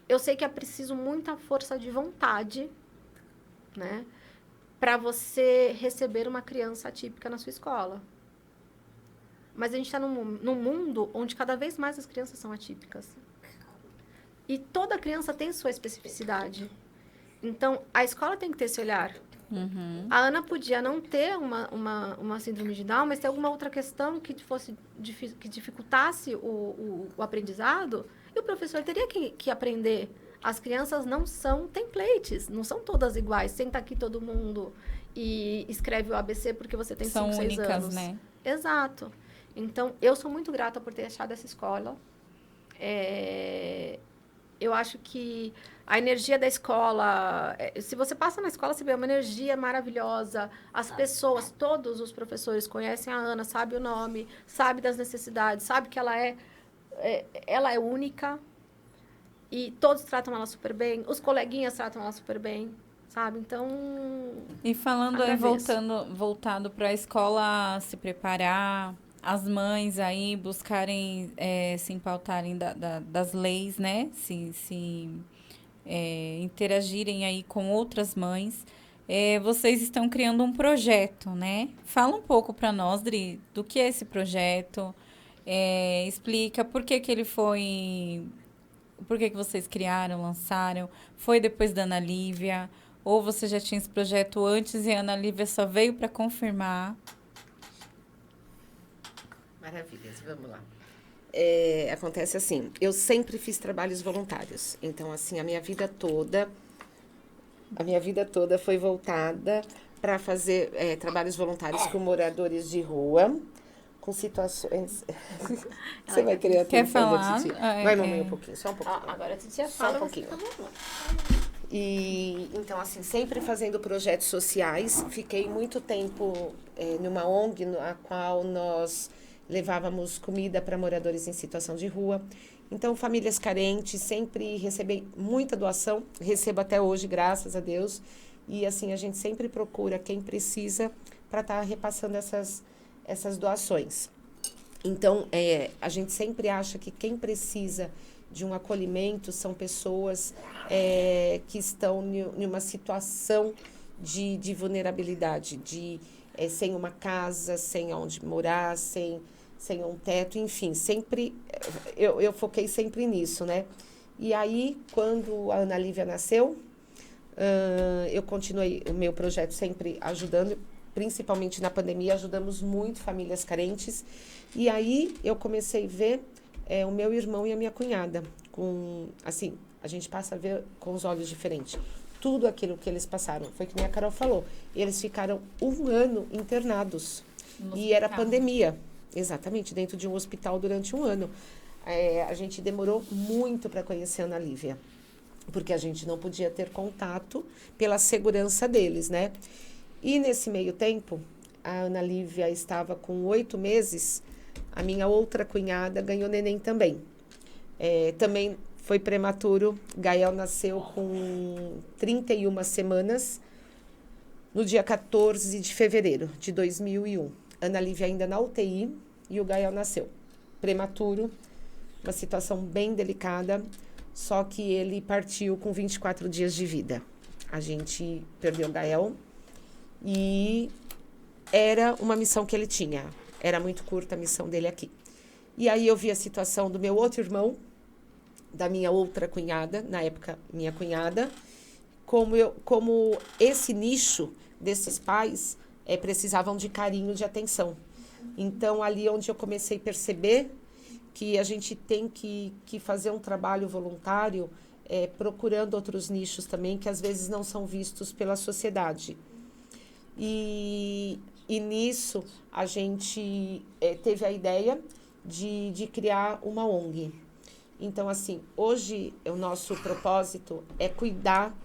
eu sei que é preciso muita força de vontade, né, para você receber uma criança atípica na sua escola. Mas a gente está num mundo onde cada vez mais as crianças são atípicas. E toda criança tem sua especificidade. Então, a escola tem que ter esse olhar.
Uhum.
A Ana podia não ter uma síndrome de Down, mas ter alguma outra questão que dificultasse o aprendizado, e o professor teria que aprender. As crianças não são templates, não são todas iguais. Senta aqui todo mundo e escreve o ABC porque você tem 5, 6
únicas,
anos.
Né?
Exato. Então, eu sou muito grata por ter achado essa escola. Eu acho que a energia da escola, se você passa na escola, você vê uma energia maravilhosa. As pessoas, todos os professores conhecem a Ana, sabem o nome, sabem das necessidades, sabem que ela é única. E todos tratam ela super bem, os coleguinhas tratam ela super bem, sabe? Então,
e falando aí, voltado para a escola se preparar, as mães aí buscarem se pautarem das leis, né? Se interagirem aí com outras mães. Vocês estão criando um projeto, né? Fala um pouco para nós, Dri, do que é esse projeto. Explica por que ele foi... Por que vocês criaram, lançaram? Foi depois da Ana Lívia? Ou você já tinha esse projeto antes e a Ana Lívia só veio para confirmar?
Maravilhas, vamos lá. Acontece assim, eu sempre fiz trabalhos voluntários. Então, assim, a minha vida toda foi voltada para fazer trabalhos voluntários com moradores de rua, com situações... Você vai querer
Quer falar?
Vai, mamãe, um pouquinho, só um pouquinho.
Agora a titia
fala. Só um pouquinho. E, então, assim, sempre fazendo projetos sociais. Fiquei muito tempo numa ONG, a qual nós levávamos comida para moradores em situação de rua. Então, famílias carentes, sempre recebi muita doação. Recebo até hoje, graças a Deus. E, assim, a gente sempre procura quem precisa para estar repassando essas doações. Então, a gente sempre acha que quem precisa de um acolhimento são pessoas que estão em uma situação de vulnerabilidade, sem uma casa, sem onde morar, sem um teto, enfim, sempre, eu foquei sempre nisso, né? E aí, quando a Ana Lívia nasceu, eu continuei o meu projeto sempre ajudando. principalmente na pandemia, ajudamos muito famílias carentes. E aí eu comecei a ver o meu irmão e a minha cunhada. Assim, a gente passa a ver com os olhos diferentes. Tudo aquilo que eles passaram. Foi que nem a Carol falou. Eles ficaram 1 ano internados. E era pandemia. Exatamente, dentro de um hospital durante 1 ano. A gente demorou muito para conhecer a Ana Lívia. Porque a gente não podia ter contato pela segurança deles, né? E nesse meio tempo, a Ana Lívia estava com 8 meses. A minha outra cunhada ganhou neném também. Também foi prematuro. Gael nasceu com 31 semanas, no dia 14 de fevereiro de 2001. Ana Lívia ainda na UTI e o Gael nasceu. Prematuro, uma situação bem delicada, só que ele partiu com 24 dias de vida. A gente perdeu o Gael e era uma missão que ele tinha. Era muito curta a missão dele aqui. E aí eu vi a situação do meu outro irmão, da minha outra cunhada, na época minha cunhada, como esse nicho desses pais precisavam de carinho, de atenção. Então, ali onde eu comecei a perceber que a gente tem que fazer um trabalho voluntário, procurando outros nichos também, que às vezes não são vistos pela sociedade. E nisso, a gente teve a ideia de criar uma ONG. Então, assim, hoje o nosso propósito é cuidar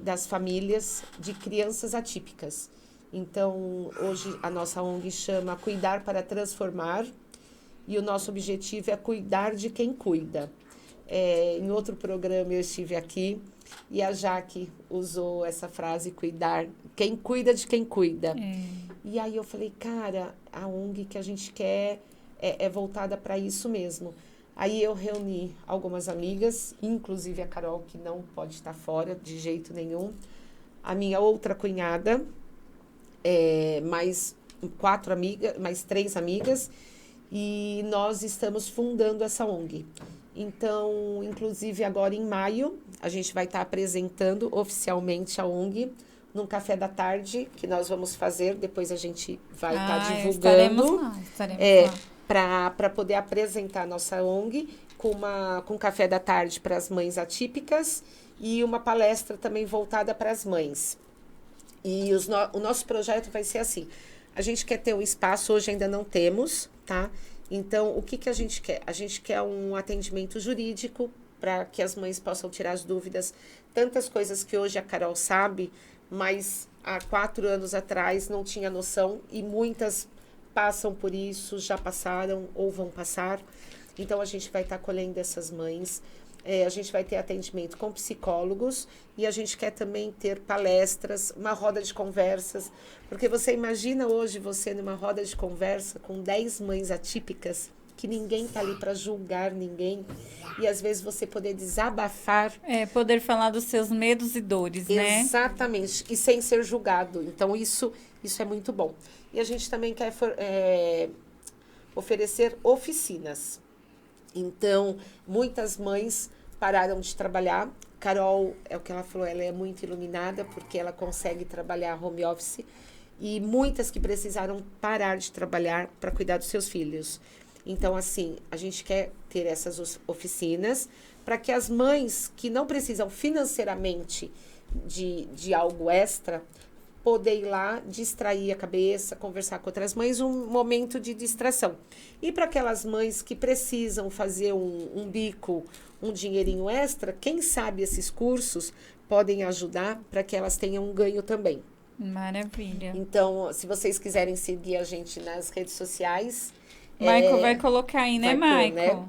das famílias de crianças atípicas. Então, hoje a nossa ONG chama Cuidar para Transformar e o nosso objetivo é cuidar de quem cuida. Em outro programa eu estive aqui e a Jaque usou essa frase, cuidar, quem cuida de quem cuida. E aí eu falei, cara, a ONG que a gente quer é voltada para isso mesmo. Aí eu reuni algumas amigas, inclusive a Carol, que não pode estar fora de jeito nenhum, a minha outra cunhada, mais 3 amigas, e nós estamos fundando essa ONG. Então, inclusive agora em maio, a gente vai estar apresentando oficialmente a ONG num café da tarde, que nós vamos fazer, depois a gente vai estar divulgando.
Estaremos lá.
Para poder apresentar a nossa ONG com café da tarde para as mães atípicas e uma palestra também voltada para as mães. E o nosso projeto vai ser assim, a gente quer ter um espaço, hoje ainda não temos, tá? Então, o que a gente quer? A gente quer um atendimento jurídico para que as mães possam tirar as dúvidas, tantas coisas que hoje a Carol sabe, mas há 4 anos atrás não tinha noção e muitas passam por isso, já passaram ou vão passar. Então, a gente vai estar acolhendo essas mães. A gente vai ter atendimento com psicólogos e a gente quer também ter palestras, uma roda de conversas. Porque você imagina hoje você numa roda de conversa com 10 mães atípicas, que ninguém está ali para julgar ninguém. E às vezes você poder desabafar.
Poder falar dos seus medos e dores, né?
Exatamente. E sem ser julgado. Então, isso é muito bom. E a gente também quer oferecer oficinas. Então, muitas mães pararam de trabalhar. Carol, é o que ela falou, ela é muito iluminada porque ela consegue trabalhar home office. E muitas que precisaram parar de trabalhar para cuidar dos seus filhos. Então, assim, a gente quer ter essas oficinas para que as mães que não precisam financeiramente de algo extra, poder ir lá, distrair a cabeça, conversar com outras mães, um momento de distração. E para aquelas mães que precisam fazer um bico, um dinheirinho extra, quem sabe esses cursos podem ajudar para que elas tenham um ganho também.
Maravilha.
Então, se vocês quiserem seguir a gente nas redes sociais...
Michael vai colocar aí, né, Michael?
Né?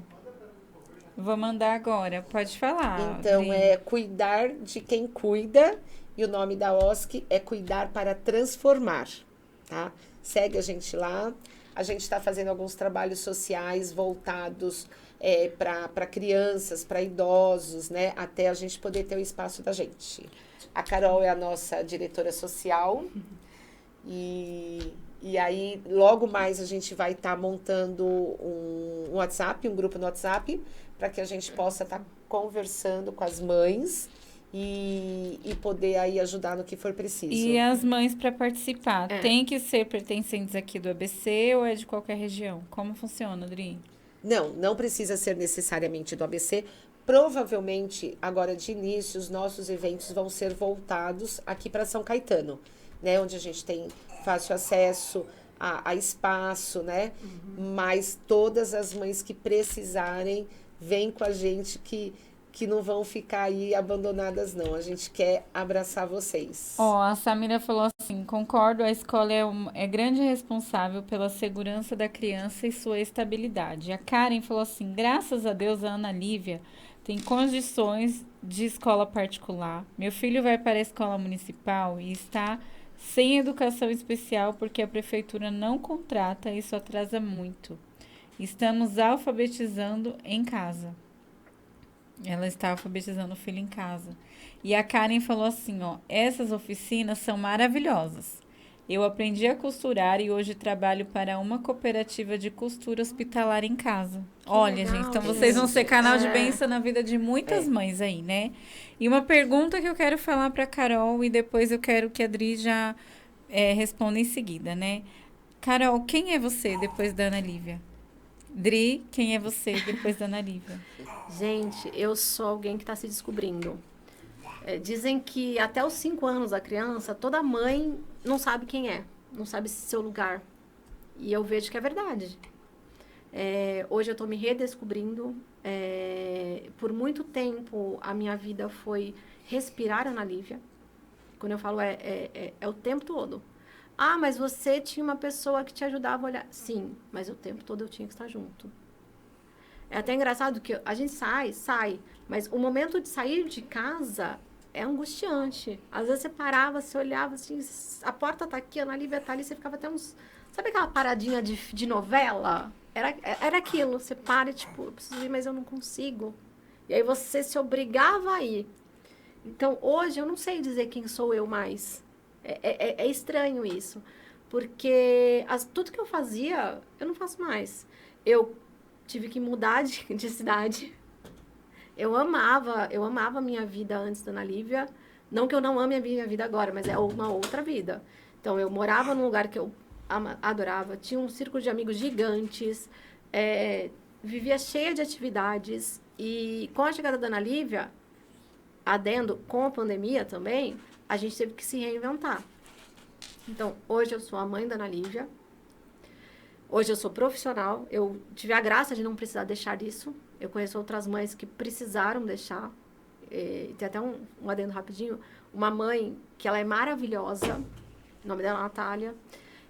Vou mandar agora, pode falar.
Então,
Adri.
cuidar de quem cuida... E o nome da OSC é Cuidar para Transformar, tá? Segue a gente lá. A gente está fazendo alguns trabalhos sociais voltados para crianças, para idosos, né? Até a gente poder ter o espaço da gente. A Carol é a nossa diretora social. E aí, logo mais, a gente vai estar montando um WhatsApp, um grupo no WhatsApp, para que a gente possa estar conversando com as mães e poder aí ajudar no que for preciso.
E as mães para participar,
É.
tem que ser pertencentes aqui do ABC ou é de qualquer região? Como funciona, Adri?
Não precisa ser necessariamente do ABC. Provavelmente, agora de início, os nossos eventos vão ser voltados aqui para São Caetano, né? Onde a gente tem fácil acesso a espaço, né? Mas todas as mães que precisarem, vêm com a gente que não vão ficar aí abandonadas, não. A gente quer abraçar vocês.
Ó, a Samira falou assim, concordo, a escola é grande responsável pela segurança da criança e sua estabilidade. A Karen falou assim, graças a Deus a Ana Lívia tem condições de escola particular. Meu filho vai para a escola municipal e está sem educação especial porque a prefeitura não contrata e isso atrasa muito. Estamos alfabetizando em casa. Ela está alfabetizando o filho em casa. E a Karen falou assim, ó, essas oficinas são maravilhosas. Eu aprendi a costurar e hoje trabalho para uma cooperativa de costura hospitalar em casa. Olha,
legal,
gente, então vocês vão ser canal de bênção na vida de muitas
É.
mães aí, né? E uma pergunta que eu quero falar para Carol e depois eu quero que a Adri já responda em seguida, né? Carol, quem é você depois da Ana Lívia? Dri, quem é você depois da Ana Lívia?
Gente, eu sou alguém que está se descobrindo. Dizem que até os 5 anos da criança, toda mãe não sabe quem é, não sabe seu lugar. E eu vejo que é verdade. Hoje eu estou me redescobrindo. Por muito tempo, a minha vida foi respirar Ana Lívia. Quando eu falo é o tempo todo. Ah, mas você tinha uma pessoa que te ajudava a olhar. Sim, mas o tempo todo eu tinha que estar junto. É até engraçado que a gente sai, mas o momento de sair de casa é angustiante. Às vezes você parava, você olhava assim, a porta tá aqui, a Ana Lívia tá ali, você ficava até uns... Sabe aquela paradinha de novela? Era aquilo, você para e tipo, eu preciso ir, mas eu não consigo. E aí você se obrigava a ir. Então, hoje eu não sei dizer quem sou eu mais. É estranho isso. Porque tudo que eu fazia, eu não faço mais. Eu tive que mudar de cidade. Eu amava a minha vida antes da Ana Lívia. Não que eu não ame a minha vida agora, mas é uma outra vida. Então, eu morava num lugar que eu adorava. Tinha um círculo de amigos gigantes. Vivia cheia de atividades. E com a chegada da Ana Lívia, adendo com a pandemia também, a gente teve que se reinventar. Então, hoje eu sou a mãe da Ana Lívia. Hoje eu sou profissional. Eu tive a graça de não precisar deixar isso. Eu conheço outras mães que precisaram deixar. Tem até um adendo rapidinho. Uma mãe que ela é maravilhosa. O nome dela é Natália.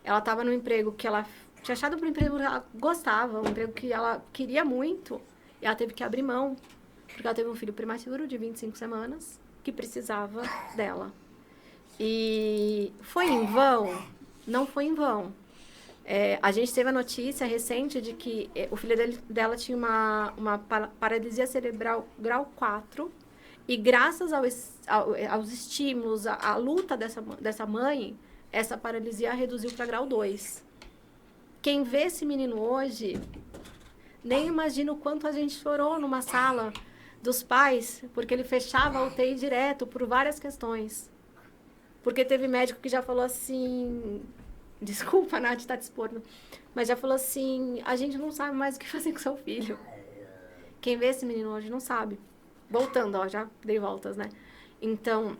Ela estava num emprego que ela tinha achado um emprego que ela gostava. Um emprego que ela queria muito. E ela teve que abrir mão. Porque ela teve um filho prematuro de 25 semanas. Que precisava dela. E foi em vão? Não foi em vão. A gente teve a notícia recente de que o filho dela tinha uma paralisia cerebral grau 4 e graças aos estímulos, à luta dessa mãe, essa paralisia reduziu para grau 2. Quem vê esse menino hoje, nem imagina o quanto a gente chorou numa sala dos pais, porque ele fechava a UTI direto por várias questões. Porque teve médico que já falou assim... Desculpa, Nath, tá te expondo. Mas já falou assim, a gente não sabe mais o que fazer com seu filho. Quem vê esse menino hoje não sabe. Voltando, ó, já dei voltas, né? Então,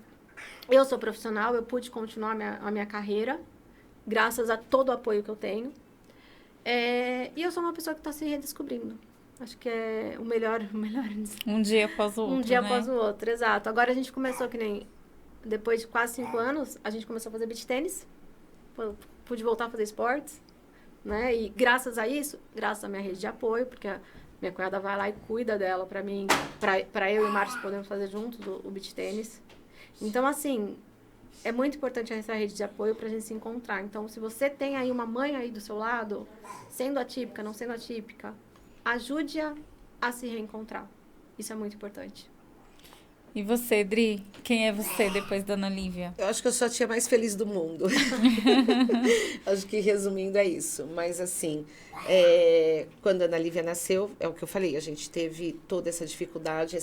eu sou profissional, eu pude continuar a minha carreira, graças a todo o apoio que eu tenho. E eu sou uma pessoa que está se redescobrindo. Acho que é o melhor.
Um dia após o outro,
Um dia
né?
após o outro, exato. Agora a gente começou que nem... Depois de quase 5 anos, a gente começou a fazer beach tênis. Pude voltar a fazer esportes, né? E graças a isso, graças à minha rede de apoio, porque a minha cunhada vai lá e cuida dela pra mim, pra eu e o Márcio podemos fazer juntos o beach tênis. Então, assim, é muito importante essa rede de apoio pra gente se encontrar. Então, se você tem aí uma mãe aí do seu lado, sendo atípica, não sendo atípica, ajude-a a se reencontrar. Isso é muito importante.
E você, Dri? Quem é você depois da Ana Lívia?
Eu acho que eu sou a tia mais feliz do mundo. Acho que resumindo é isso. Mas assim, quando a Ana Lívia nasceu, é o que eu falei, a gente teve toda essa dificuldade,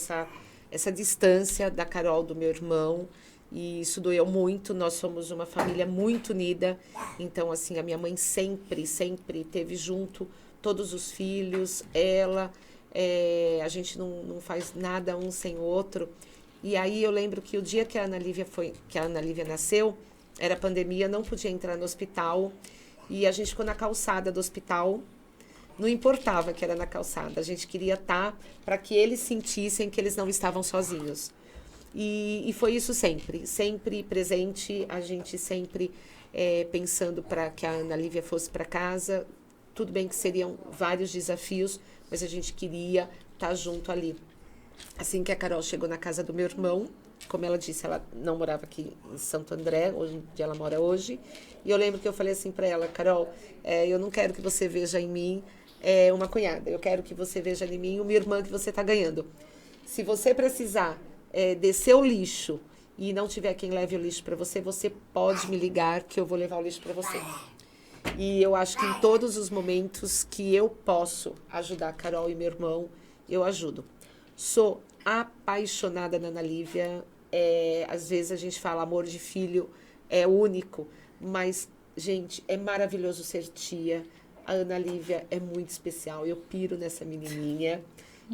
essa distância da Carol, do meu irmão, e isso doeu muito. Nós somos uma família muito unida, então, assim, a minha mãe sempre teve junto todos os filhos, ela, a gente não faz nada um sem o outro. E aí eu lembro que o dia que a Ana Lívia nasceu, era pandemia, não podia entrar no hospital, e a gente ficou na calçada do hospital. Não importava que era na calçada, a gente queria estar para que eles sentissem que eles não estavam sozinhos. E foi isso sempre presente, a gente sempre pensando para que a Ana Lívia fosse para casa. Tudo bem que seriam vários desafios, mas a gente queria estar junto ali. Assim que a Carol chegou na casa do meu irmão, como ela disse, ela não morava aqui em Santo André, onde ela mora hoje. E eu lembro que eu falei assim para ela: Carol, eu não quero que você veja em mim uma cunhada, eu quero que você veja em mim uma irmã que você está ganhando. Se você precisar descer o lixo e não tiver quem leve o lixo para você, você pode me ligar que eu vou levar o lixo para você. E eu acho que em todos os momentos que eu posso ajudar a Carol e meu irmão, eu ajudo. Sou apaixonada na Ana Lívia. Às vezes a gente fala amor de filho é único, mas, gente, é maravilhoso ser tia. A Ana Lívia é muito especial. Eu piro nessa menininha.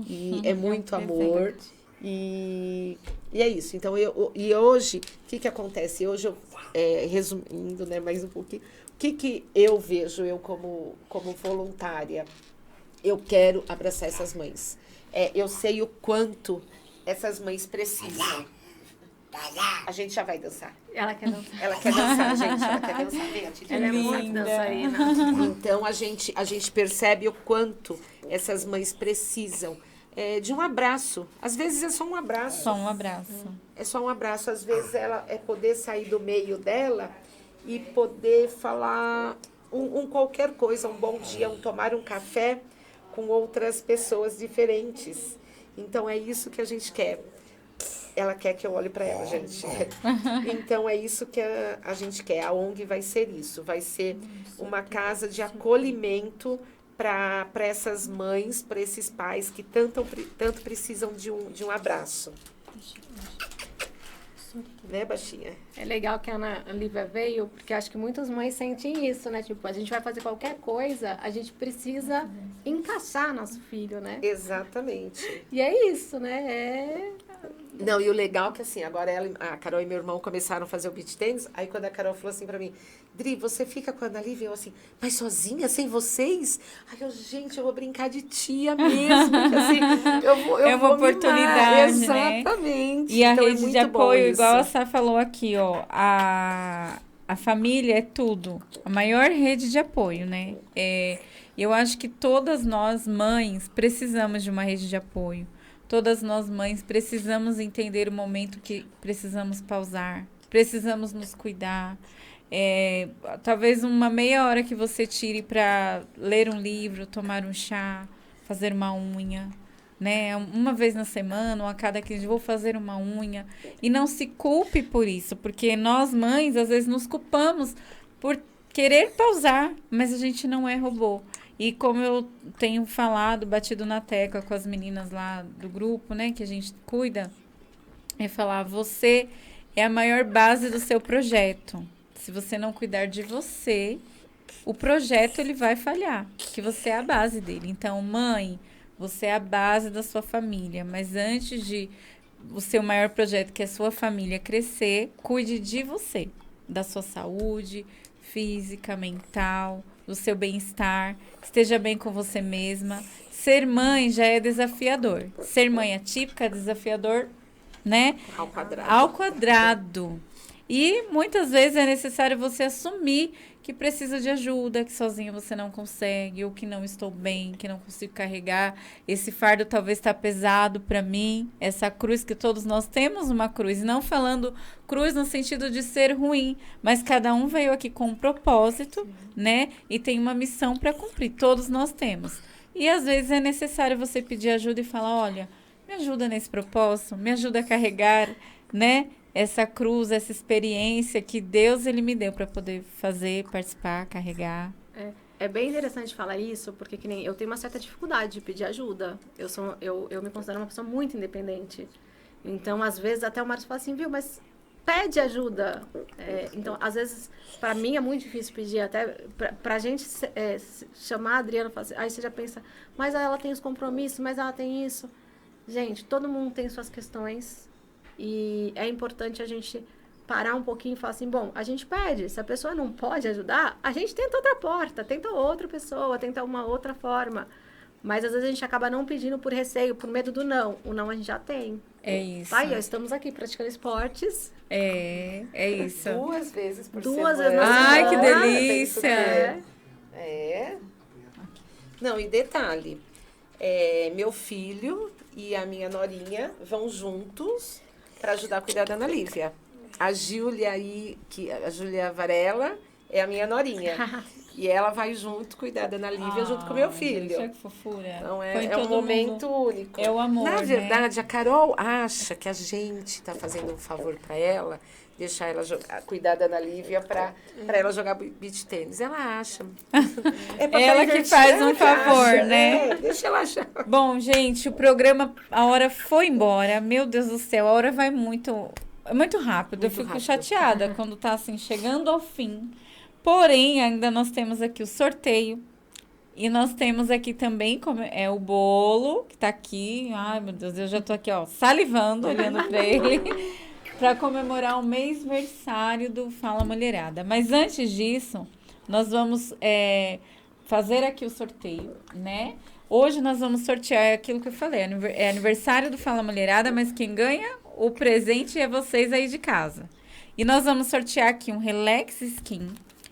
E é muito amor. E é isso. Então, e hoje, o que acontece? Hoje, resumindo, né, mais um pouquinho, o que eu vejo, eu como voluntária? Eu quero abraçar essas mães. Eu sei o quanto essas mães precisam. A gente já vai dançar.
Ela quer dançar.
Ela quer dançar, gente. Ela quer dançar. Vem, Titi.
Ela é muito dançarina.
Então, a gente percebe o quanto essas mães precisam de um abraço. Às vezes é só um abraço.
Só um abraço.
É só um abraço. Às vezes ela poder sair do meio dela e poder falar qualquer coisa, um bom dia, tomar um café com outras pessoas diferentes. Então, é isso que a gente quer. Ela quer que eu olhe para ela, gente. Então, é isso que a gente quer. A ONG vai ser isso. Vai ser uma casa de acolhimento para essas mães, para esses pais que tanto precisam de um abraço. Né, baixinha?
É legal que a Ana Lívia veio, porque acho que muitas mães sentem isso, né? Tipo, a gente vai fazer qualquer coisa, a gente precisa encaixar nosso filho, né?
Exatamente.
E é isso, né?
Não, e o legal é que assim, agora a Carol e meu irmão começaram a fazer o beach tennis, aí quando a Carol falou assim pra mim: Dri, você fica com a Ana Lívia? Eu assim, mas sozinha, sem vocês? Aí eu, gente, eu vou brincar de tia mesmo, porque assim, eu vou
oportunidade,
mimar. Exatamente.
E a
então,
rede de apoio, igual a Sá falou aqui, ó, a família é tudo, a maior rede de apoio, né? Eu acho que todas nós, mães, precisamos de uma rede de apoio. Todas nós, mães, precisamos entender o momento que precisamos pausar, precisamos nos cuidar. Talvez uma meia hora que você tire para ler um livro, tomar um chá, fazer uma unha, né? Uma vez na semana ou a cada 15 dias, vou fazer uma unha. E não se culpe por isso, porque nós, mães, às vezes nos culpamos por querer pausar, mas a gente não é robô. E como eu tenho falado, batido na tecla com as meninas lá do grupo, né, que a gente cuida, é falar: você é a maior base do seu projeto. Se você não cuidar de você, o projeto ele vai falhar, que você é a base dele. Então, mãe, você é a base da sua família, mas antes de o seu maior projeto, que é a sua família, crescer, cuide de você, da sua saúde física, mental, do seu bem-estar, esteja bem com você mesma. Ser mãe já é desafiador. Ser mãe atípica é desafiador, né?
Ao quadrado.
Ao quadrado. E muitas vezes é necessário você assumir que precisa de ajuda, que sozinha você não consegue, ou que não estou bem, que não consigo carregar. Esse fardo talvez está pesado para mim. Essa cruz, que todos nós temos uma cruz. Não falando cruz no sentido de ser ruim, mas cada um veio aqui com um propósito, né? E tem uma missão para cumprir. Todos nós temos. E às vezes é necessário você pedir ajuda e falar: olha, me ajuda nesse propósito, me ajuda a carregar, né? Essa cruz, essa experiência que Deus ele me deu para poder fazer, participar, carregar.
É bem interessante falar isso, porque que nem eu tenho uma certa dificuldade de pedir ajuda. Eu me considero uma pessoa muito independente. Então, às vezes, até o Márcio fala assim, viu, mas pede ajuda. Então, às vezes, para mim é muito difícil pedir, até pra gente chamar a Adriana, aí você já pensa, mas ela tem os compromissos, mas ela tem isso. Gente, todo mundo tem suas questões e é importante a gente parar um pouquinho e falar assim, bom, a gente pede, se a pessoa não pode ajudar, a gente tenta outra porta, tenta outra pessoa, tenta uma outra forma. Mas às vezes a gente acaba não pedindo por receio, por medo do não. O não a gente já tem.
É isso.
Aí, ó, estamos aqui praticando esportes.
É isso.
2 vezes por
2
semana.
vezes na semana.
Ai, que
Tem que
delícia.
ter. É. Não, e detalhe, meu filho e a minha norinha vão juntos para ajudar a cuidar da Ana Lívia. A Júlia a Júlia Varela é a minha norinha. E ela vai junto cuidar da Ana Lívia junto com o meu filho.
Gente, olha que fofura.
Então
Põe
é um
todo
momento
mundo.
único.
É o amor,
Na
né?
verdade, a Carol acha que a gente está fazendo um favor para ela, deixar ela cuidar da Ana Lívia para ela jogar beach tênis. Ela acha. Pra
Ela
ficar
que faz um
divertida,
favor,
acha.
né?
Deixa ela achar.
Bom, gente, o programa, a hora foi embora. Meu Deus do céu, a hora vai muito rápido. Eu
Muito
fico
rápido.
chateada quando tá assim, chegando ao fim. Porém, ainda nós temos aqui o sorteio. E nós temos aqui também o bolo, que tá aqui. Ai, meu Deus, eu já tô aqui, ó, salivando, olhando pra ele. Para comemorar o mêsversário do Fala Mulherada. Mas antes disso, nós vamos fazer aqui o sorteio, né? Hoje nós vamos sortear aquilo que eu falei. É aniversário do Fala Mulherada, mas quem ganha o presente é vocês aí de casa. E nós vamos sortear aqui um Relax Skin.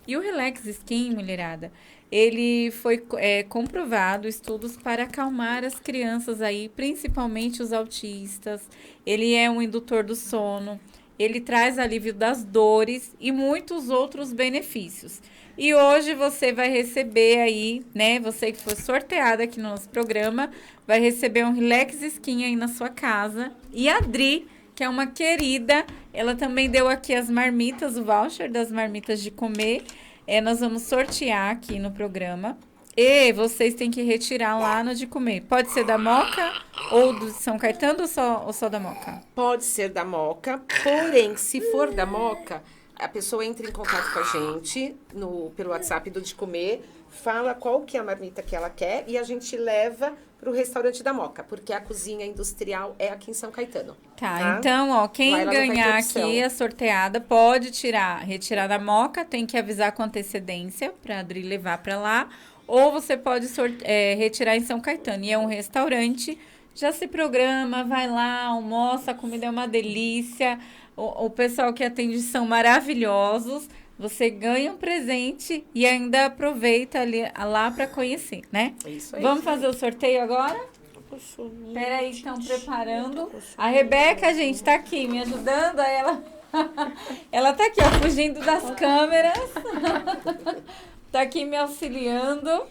E o Relax Skin, mulherada, ele foi comprovado, estudos para acalmar as crianças aí, principalmente os autistas. Ele é um indutor do sono, ele traz alívio das dores e muitos outros benefícios. E hoje você vai receber aí, né, você que foi sorteada aqui no nosso programa, vai receber um Relax Skin aí na sua casa. E a Adri, que é uma querida, ela também deu aqui as marmitas, o voucher das marmitas de comer. Nós vamos sortear aqui no programa. E vocês têm que retirar lá no de comer. Pode ser da Moca ou do São Caetano ou só da Moca?
Pode ser da Moca, porém, se for da Moca, a pessoa entra em contato com a gente pelo WhatsApp do De Comer, fala qual que é a marmita que ela quer e a gente leva para o restaurante da Moca, porque a cozinha industrial é aqui em São Caetano.
Tá, então, ó, quem
Lá ela não vai ter
ganhar
opção.
aqui a sorteada pode retirar da Moca, tem que avisar com antecedência para a Adri levar para lá, ou você pode retirar em São Caetano. E é um restaurante, já se programa, vai lá, almoça, a comida é uma delícia, o pessoal que atende são maravilhosos. Você ganha um presente e ainda aproveita lá para conhecer, né?
É isso aí.
Vamos fazer o sorteio agora? Peraí, estão preparando. A Rebeca, gente, tá aqui me ajudando. Aí ela tá aqui, ó, fugindo das câmeras. Tá aqui me auxiliando.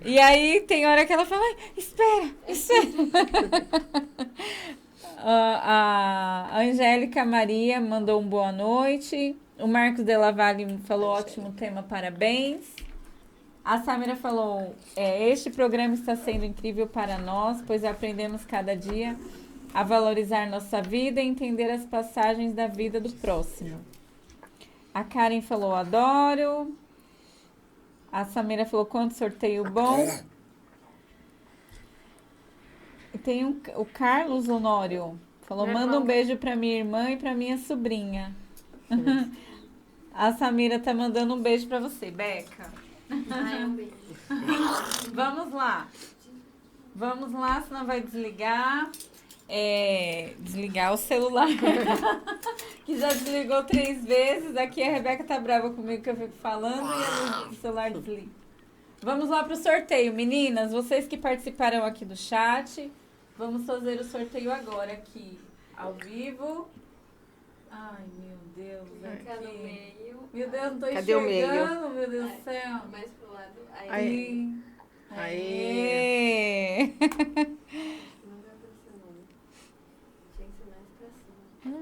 E aí tem hora que ela fala, "Ai, espera. A Angélica Maria mandou um boa noite. O Marcos Della Valle falou, ótimo tema, parabéns. A Samira falou, este programa está sendo incrível para nós, pois aprendemos cada dia a valorizar nossa vida e entender as passagens da vida do próximo. A Karen falou, adoro. A Samira falou, quanto sorteio bom. E tem o Carlos Honório, falou, manda um beijo para minha irmã e para minha sobrinha. A Samira tá mandando um beijo para você, Beca.
Ai, um beijo.
Vamos lá, senão vai desligar. Desligar o celular. Que já desligou 3 vezes. Aqui a Rebeca tá brava comigo que eu fico falando e o celular desliga. Vamos lá pro sorteio, meninas. Vocês que participaram aqui do chat, vamos fazer o sorteio agora aqui, ao vivo. Ai, meu Deus,
Fica no
aqui.
meio.
Meu Deus, não tô
Cadê o meio?
enxergando, meu Deus do céu.
Mais pro lado. Aí.
Aí.
Aê.
Não dá pra ser não. Tinha que ser mais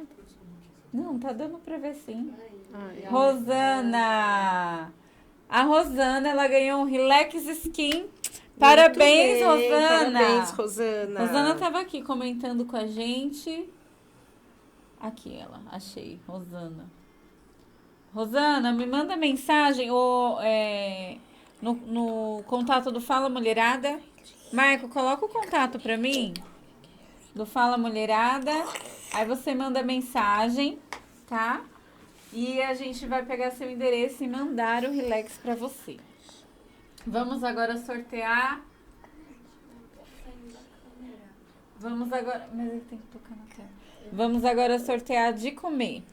pra cima.
Não, tá dando pra ver sim.
Aí.
Rosana! A Rosana, ela ganhou um Relax Skin Parabéns,
Muito bem,
Rosana.
Parabéns, Rosana.
Rosana estava aqui comentando com a gente. Aqui ela, achei, Rosana. Rosana, me manda mensagem no contato do Fala Mulherada. Marco, coloca o contato para mim do Fala Mulherada. Aí você manda mensagem, tá? E a gente vai pegar seu endereço e mandar o relax para você. Vamos agora sortear. Vamos agora. Mas ele tem que tocar na tela. Vamos agora sortear de comer.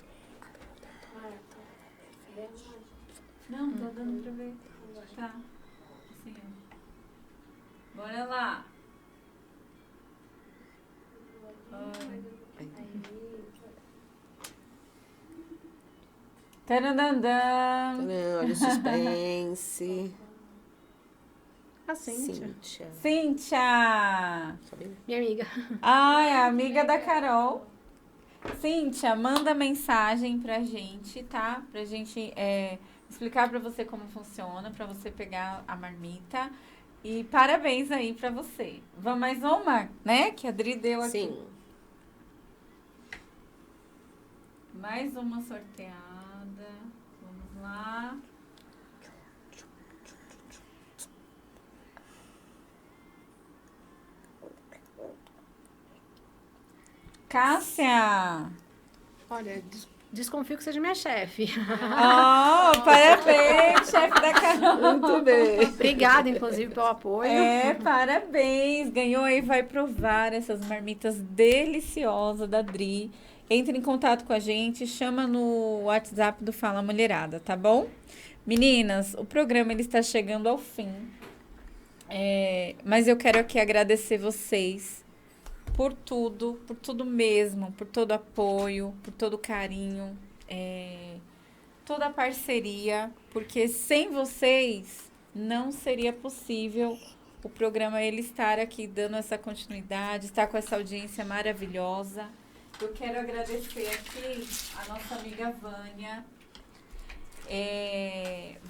Não, tá dando pra ver. Tá. Assim, ó. Bora lá. Tarandandam.
Olha o suspense.
A Cíntia.
Cíntia.
Cíntia.
Minha amiga.
Ai, a amiga da Carol. Cíntia, manda mensagem pra gente, tá? Pra gente explicar pra você como funciona, pra você pegar a marmita. E parabéns aí pra você. Vamos mais uma, né? Que a Dri deu aqui.
Sim.
Mais uma sorteada. Vamos lá. Cássia.
Olha, desconfio que seja minha chefe.
Oh, parabéns, chefe da Carol.
Muito bem.
Obrigada, inclusive, pelo apoio.
Parabéns. Ganhou aí, vai provar essas marmitas deliciosas da Dri. Entre em contato com a gente, chama no WhatsApp do Fala Mulherada, tá bom? Meninas, o programa ele está chegando ao fim. Mas eu quero aqui agradecer vocês por tudo mesmo, por todo apoio, por todo carinho, toda a parceria, porque sem vocês não seria possível o programa ele estar aqui dando essa continuidade, estar com essa audiência maravilhosa. Eu quero agradecer aqui a nossa amiga Vânia.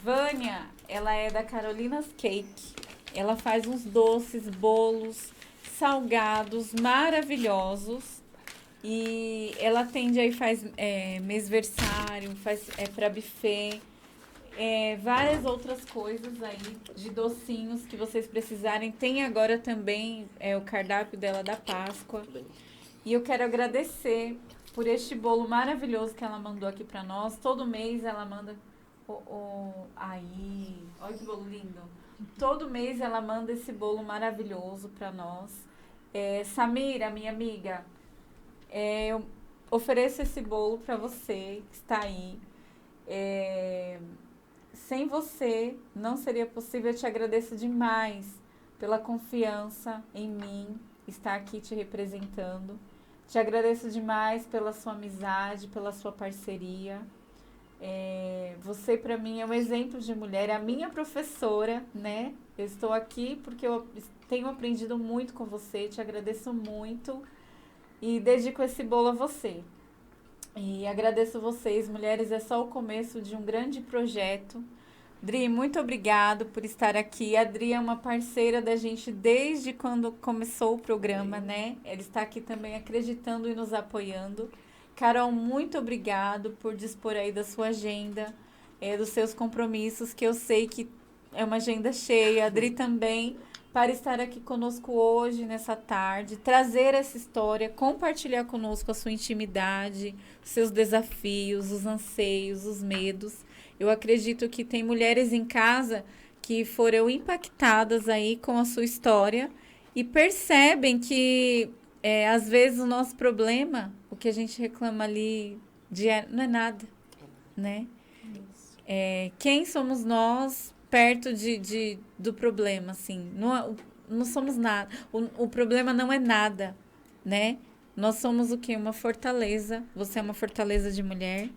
Vânia, ela é da Carolinas Cake. Ela faz uns doces, bolos, salgados maravilhosos. E ela atende aí, faz mêsversário, faz para buffet, várias outras coisas aí de docinhos que vocês precisarem. Tem agora também o cardápio dela da Páscoa. E eu quero agradecer por este bolo maravilhoso que ela mandou aqui para nós. Todo mês ela manda... Aí, olha que bolo lindo. Todo mês ela manda esse bolo maravilhoso para nós. Samira, minha amiga, eu ofereço esse bolo para você que está aí. Sem você não seria possível. Eu te agradeço demais pela confiança em mim, estar aqui te representando. Te agradeço demais pela sua amizade, pela sua parceria. Você, para mim, é um exemplo de mulher, é a minha professora, né? Eu estou aqui porque eu tenho aprendido muito com você, te agradeço muito e dedico esse bolo a você. E agradeço vocês, mulheres, é só o começo de um grande projeto. Dri, muito obrigado por estar aqui. A Dri é uma parceira da gente desde quando começou o programa, né? Ela está aqui também acreditando e nos apoiando. Carol, muito obrigado por dispor aí da sua agenda, dos seus compromissos, que eu sei que é uma agenda cheia. A Dri também, para estar aqui conosco hoje, nessa tarde, trazer essa história, compartilhar conosco a sua intimidade, os seus desafios, os anseios, os medos. Eu acredito que tem mulheres em casa que foram impactadas aí com a sua história e percebem que, às vezes, o nosso problema, o que a gente reclama ali, não é nada, né? Quem somos nós perto do problema, assim? Não somos nada. O problema não é nada, né? Nós somos o quê? Uma fortaleza. Você é uma fortaleza de mulher,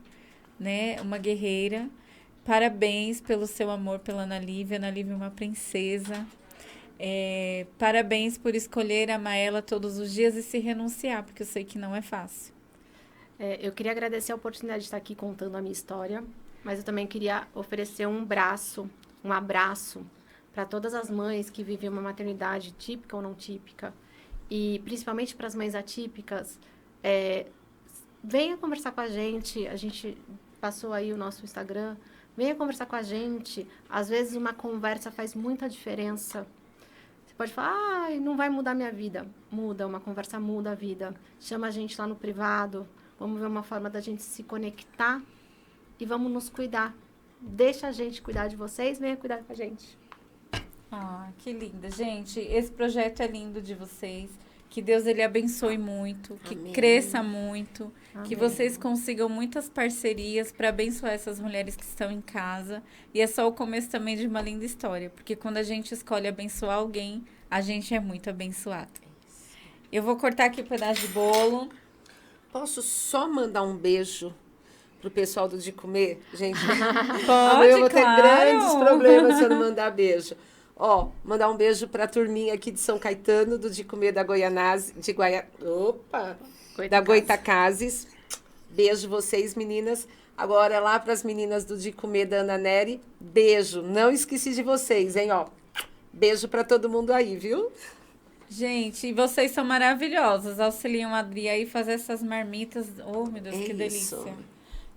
né? Uma guerreira. Parabéns pelo seu amor pela Ana Lívia. Ana Lívia é uma princesa. Parabéns por escolher amar ela todos os dias e se renunciar, porque eu sei que não é fácil.
Eu queria agradecer a oportunidade de estar aqui contando a minha história, mas eu também queria oferecer um abraço para todas as mães que vivem uma maternidade típica ou não típica, e principalmente para as mães atípicas, venha conversar com a gente passou aí o nosso Instagram, venha conversar com a gente, às vezes uma conversa faz muita diferença. Você pode falar, não vai mudar minha vida. Muda, uma conversa muda a vida. Chama a gente lá no privado, vamos ver uma forma da gente se conectar e vamos nos cuidar. Deixa a gente cuidar de vocês, venha cuidar com a gente.
Ah, que linda, gente. Esse projeto é lindo de vocês. Que Deus ele abençoe muito, que
Amém.
cresça muito, que
Amém.
vocês consigam muitas parcerias para abençoar essas mulheres que estão em casa. E é só o começo também de uma linda história, porque quando a gente escolhe abençoar alguém, a gente é muito abençoado. Eu vou cortar aqui um pedaço de bolo.
Posso só mandar um beijo pro pessoal do De Comer? Gente,
Pode,
amanhã eu vou ter
claro.
grandes problemas se eu não mandar beijo. Ó, mandar um beijo pra turminha aqui de São Caetano, do De Comer da Goianazes, da Goitacazes. Beijo vocês, meninas. Agora lá pras meninas do De Comer da Ana Nery, beijo. Não esqueci de vocês, hein, ó. Beijo pra todo mundo aí, viu?
Gente, e vocês são maravilhosas. Auxiliam a Adri aí fazer essas marmitas. Oh, meu Deus,
É
que
isso.
delícia.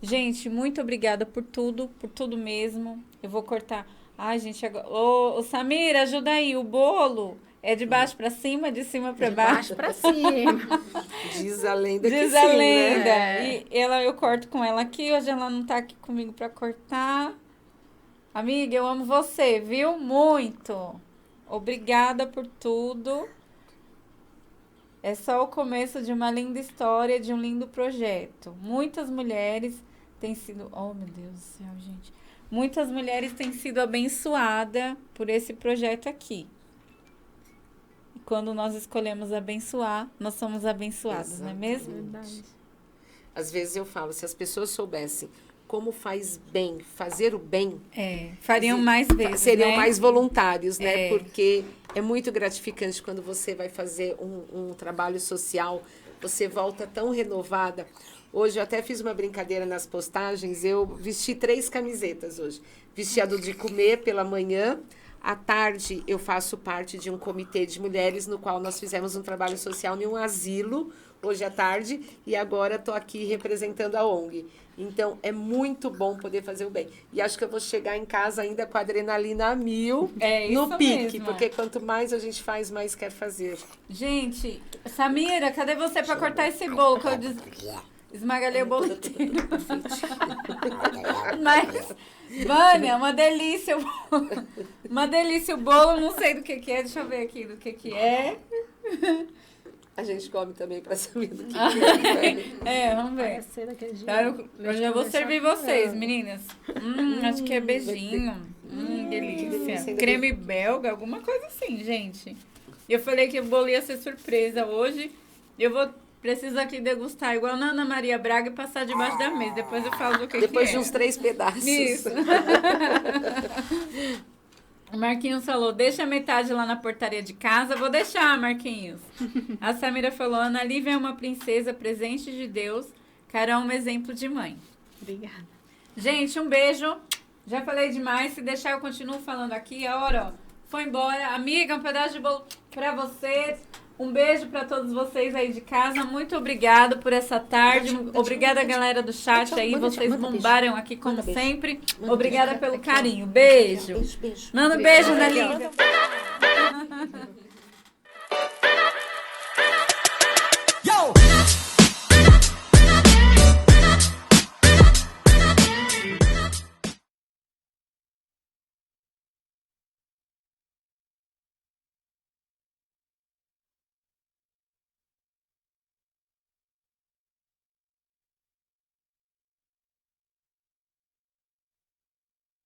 Gente, muito obrigada por tudo mesmo. Eu vou cortar. Ai, gente, agora. Ô, Samira, ajuda aí. O bolo é de baixo pra cima, de cima pra
De
baixo?
baixo para cima.
Diz a lenda que
Diz
sim,
a
né?
lenda.
É.
E eu corto com ela aqui. Hoje ela não tá aqui comigo pra cortar. Amiga, eu amo você, viu? Muito. Obrigada por tudo. É só o começo de uma linda história, de um lindo projeto. Muitas mulheres têm sido... Oh, meu Deus do céu, gente. Muitas mulheres têm sido abençoadas por esse projeto aqui. E quando nós escolhemos abençoar, nós somos abençoados, não é mesmo?
Verdade.
Às vezes eu falo, se as pessoas soubessem como faz bem, fazer o bem,
Fariam mais vezes,
seriam
né?
mais voluntários, né?
É.
Porque é muito gratificante quando você vai fazer um trabalho social, você volta tão renovada. Hoje eu até fiz uma brincadeira nas postagens, eu vesti 3 camisetas hoje. Vesti a do De Comer pela manhã, à tarde eu faço parte de um comitê de mulheres no qual nós fizemos um trabalho social em um asilo, hoje à tarde, e agora estou aqui representando a ONG. Então, é muito bom poder fazer o bem. E acho que eu vou chegar em casa ainda com a adrenalina a 1000,
É
no
isso
pique,
mesmo.
porque quanto mais a gente faz, mais quer fazer.
Gente, Samira, cadê você pra cortar esse bolo? Que eu esmagalhei o bolo inteiro. Mas, Vânia, uma delícia. Uma delícia o bolo, não sei do que é. Deixa eu ver aqui do que é.
A gente come também para saber do que
Vamos ver.
Vai ser daquele jeito.
Tá, eu já vou servir vocês, meninas. Acho que é beijinho.
delícia.
Delícia. Creme belga, alguma coisa assim, gente. Eu falei que o bolo ia ser surpresa hoje. Eu preciso aqui degustar igual na Ana Maria Braga e passar debaixo da mesa. Depois eu falo do que
Depois
é.
de uns 3 pedaços.
Isso. O Marquinhos falou, deixa metade lá na portaria de casa. Vou deixar, Marquinhos. A Samira falou, Ana Lívia é uma princesa, presente de Deus. Carol é um exemplo de mãe.
Obrigada.
Gente, um beijo. Já falei demais. Se deixar, eu continuo falando aqui. A hora, ó, foi embora. Amiga, um pedaço de bolo pra você. Um beijo pra todos vocês aí de casa. Muito obrigado por essa tarde. Obrigada, galera do chat aí. Vocês bombaram aqui, como sempre. Obrigada pelo carinho. Beijo.
Beijo.
Manda um beijo, Ana Lívia.